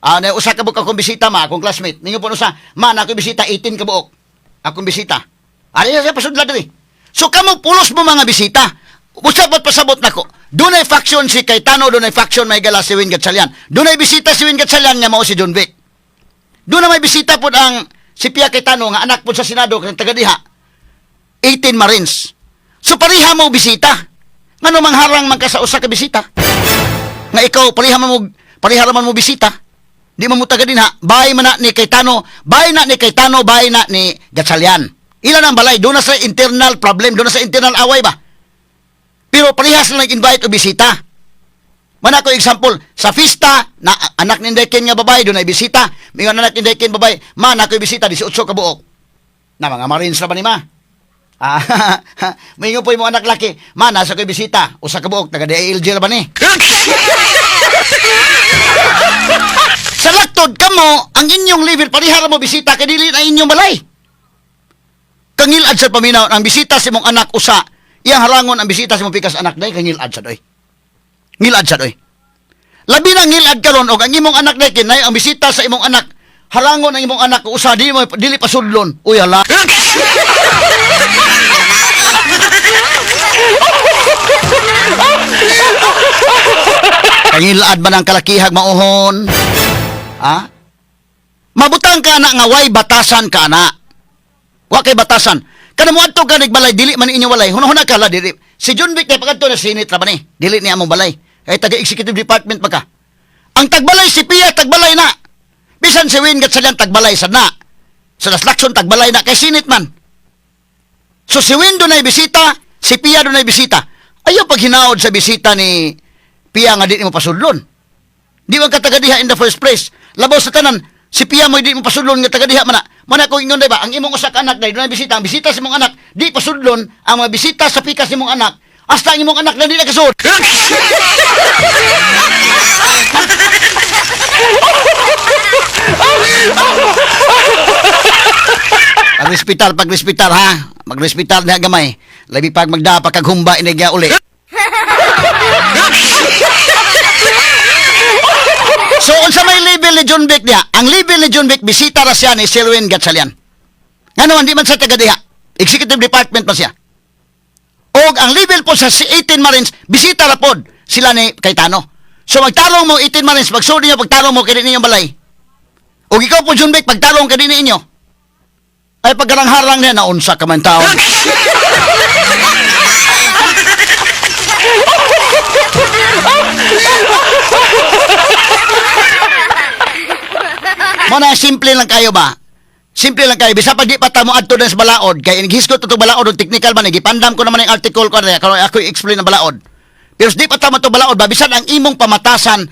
Na usa ka buok akong bisita akong classmate. Ninyo po usa, ako bisita 18 ka buok. Akong bisita. Ari siya pasudlad diri. So kamo pulos mo mga bisita. Usabot pasabot nako. Dunay faction si Cayetano, dunay faction may gala si Wing Gatchalian. Dunay bisita si Wing Gatchalian nga mao si John Vic. Doon na may bisita po ang si Pia Cayetano nga anak po sa Senado kang taga diha. 18 Marines. So pariha mo bisita. Ngano mangharang man ka sa usa ka bisita? Nga ikaw pariha man mo bisita. Di man mo taga dinha. Bahay man na ni Cayetano, bahay na ni Gatchalian. Ilan ang balay? Doon na sa internal problem, doon na sa internal away ba? Pero parehas na nag-invite o bisita. Man ako example, sa fista, na anak ni Daikin nga babae, doon ay bisita. Mingon anak ni Daikin babae, man ako bisita, 18 ka buok. Na mga Marines na ba ni ma? Mingon po yung mga anak laki, man, nasa ko bisita, usa ka buok, taga-DILG na ba ni? Sa laktod kamo, ang inyong level, parihara mo bisita, kadili na inyong balay. Kangilad sa paminaw, ang bisita sa mong anak usa, iyang harangon ang bisita sa mong pikas anak day, kangilad sa doy. Ngilad sa doy. Labi na ngilad karon og ang imong anak day kinay ang bisita sa imong anak harangon ang imong anak usa dili pasudlon. Uy hala. Kangilaad man ang kalakihag mauhon. Ha? Mabutang ka na nga way batasan ka na. Wa kay batasan. Kana mo adto ka nagbalay dili man inyo walay. Hunahuna ka la dili. Si John Vic kay pagadto na sinit ra ba ni? Dili niya among balay. Kay taga executive department pa ka. Ang tagbalay si Pia tagbalay na. Bisan si Win gatsalyan tagbalay sad na. Sa laslakson tagbalay na kay sinit man. So si Win dunay bisita, si Pia dunay bisita. Ayaw pag hinaod sa bisita ni Pia nga di mo pasudlon. Di man ka tagadiha in the first place. Labaw sa tanan, si Pia mo di mo pasudlon nga tagadiha man na. Mana ko ingon ba, ang imong usa ka anak dai dunay bisita, ang bisita sa imong anak di pasudlon, ang mga bisita sa pikas sa imong anak, hasta ang imong anak na di na kasud. Pag-respitar ha. Mag-respitar na gamay. Labi pag magdapa kag humba inigya uli. So, unsa may level ni John Vic niya? Ang level ni John Vic, bisita ra siya ni Selwyn Gatchalian. Nga naman, di man sa taga-diha. Executive Department pa siya. O ang level po sa 18 Marines, bisita ra pod sila ni Cayetano. So, magtarong mo 18 Marines, magsuri niyo, pagtarong mo kay ninyong balay. O ikaw po, John Vic, pagtarong ka din ninyo. Ay, pagkarang-harang niya, naunsa ka man tao. Mana simple lang kayo ba? Simple lang kayo. Bisa pag di pa tamo adto sa balaod, kay inighisgot ito balaod, technical man, gipandam ko naman ang article ko na ako i-explain ang balaod. Pero di pa tamo ito balaod, ba? Bisan ang imong pamatasan,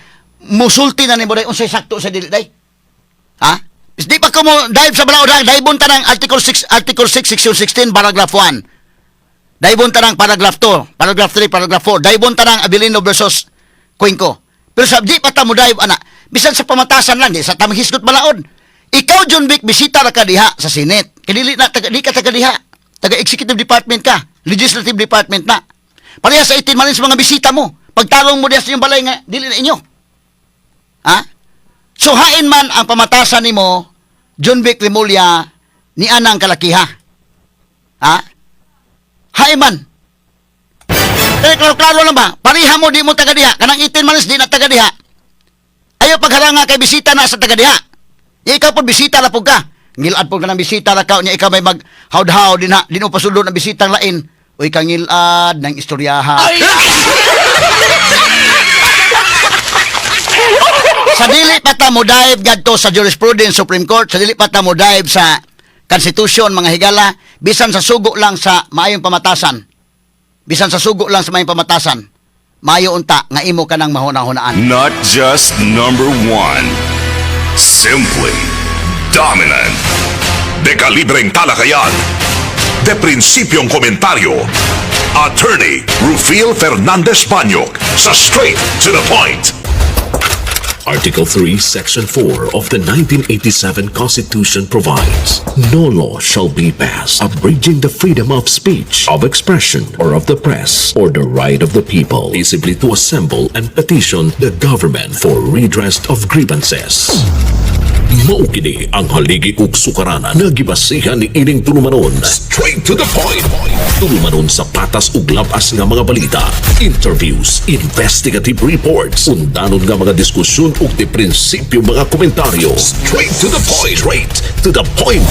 musulti na ni mo day, unsay sakto sa dili day. Ha? Bis di pa ko mo dive sa balaod, daibon ta ng article 6, section 16, paragraph 1. Daibon ta ng paragraph 2, paragraph 3, paragraph 4. Daibon ta ng Abilino versus Cuenco. Pero sa di pa tamo dive, ana, bisan sa pamatasan lang, di sa tamang hisgot balaod. Ikaw, John Vic, bisita ra ka diha sa Senate. Kadili na, di ka taga diha. Taga-executive department ka. Legislative department na. Pareha sa 18 Marines mga bisita mo. Pagtarong mo diha sa inyong balay nga, dili na inyo. Ha? So, hain man ang pamatasan ni mo, John Vic Remulla, ni anang kalakiha. Ha? Hain man. Kaya klaro lang ba? Pareha mo, di mo taga diha. Kanang 18 Marines, di na taga diha. Ayaw pagharanga kay bisita na sa taga-diha. Ikaw po bisita na po ka. Ngilad po ka ng bisita na ka. Ikaw may mag-haud-haud din ha. Di mo pasulod ng bisitang lain. Uy, kang ngilad ng istoryaha. Sa dili pata mo dive gadto sa jurisprudence Supreme Court. Sa dili pata mo dive sa Constitution, mga higala. Bisan sa sugo lang sa maayong pamatasan. Bisan sa sugo lang sa maayong pamatasan. Mayo unta nga imo ka ng mahuna-hunaan. Not just number one. Simply dominant. De kalibreng talakayan. De prinsipyong komentaryo. Attorney Rufil Fernandez Banyok sa Straight to the Point. Article 3, Section 4 of the 1987 Constitution provides, no law shall be passed abridging the freedom of speech, of expression, or of the press, or the right of the people peaceably to assemble and petition the government for redress of grievances. Maukini ang haligi ug sukaranan na gibasihan ni ining tulumanon. Straight to the point. Tulumanon sa patas ug labas nga mga balita, interviews, investigative reports, undanon nga mga diskusyon ug di prinsipyo mga komentaryo. Straight to the point. Straight to the point.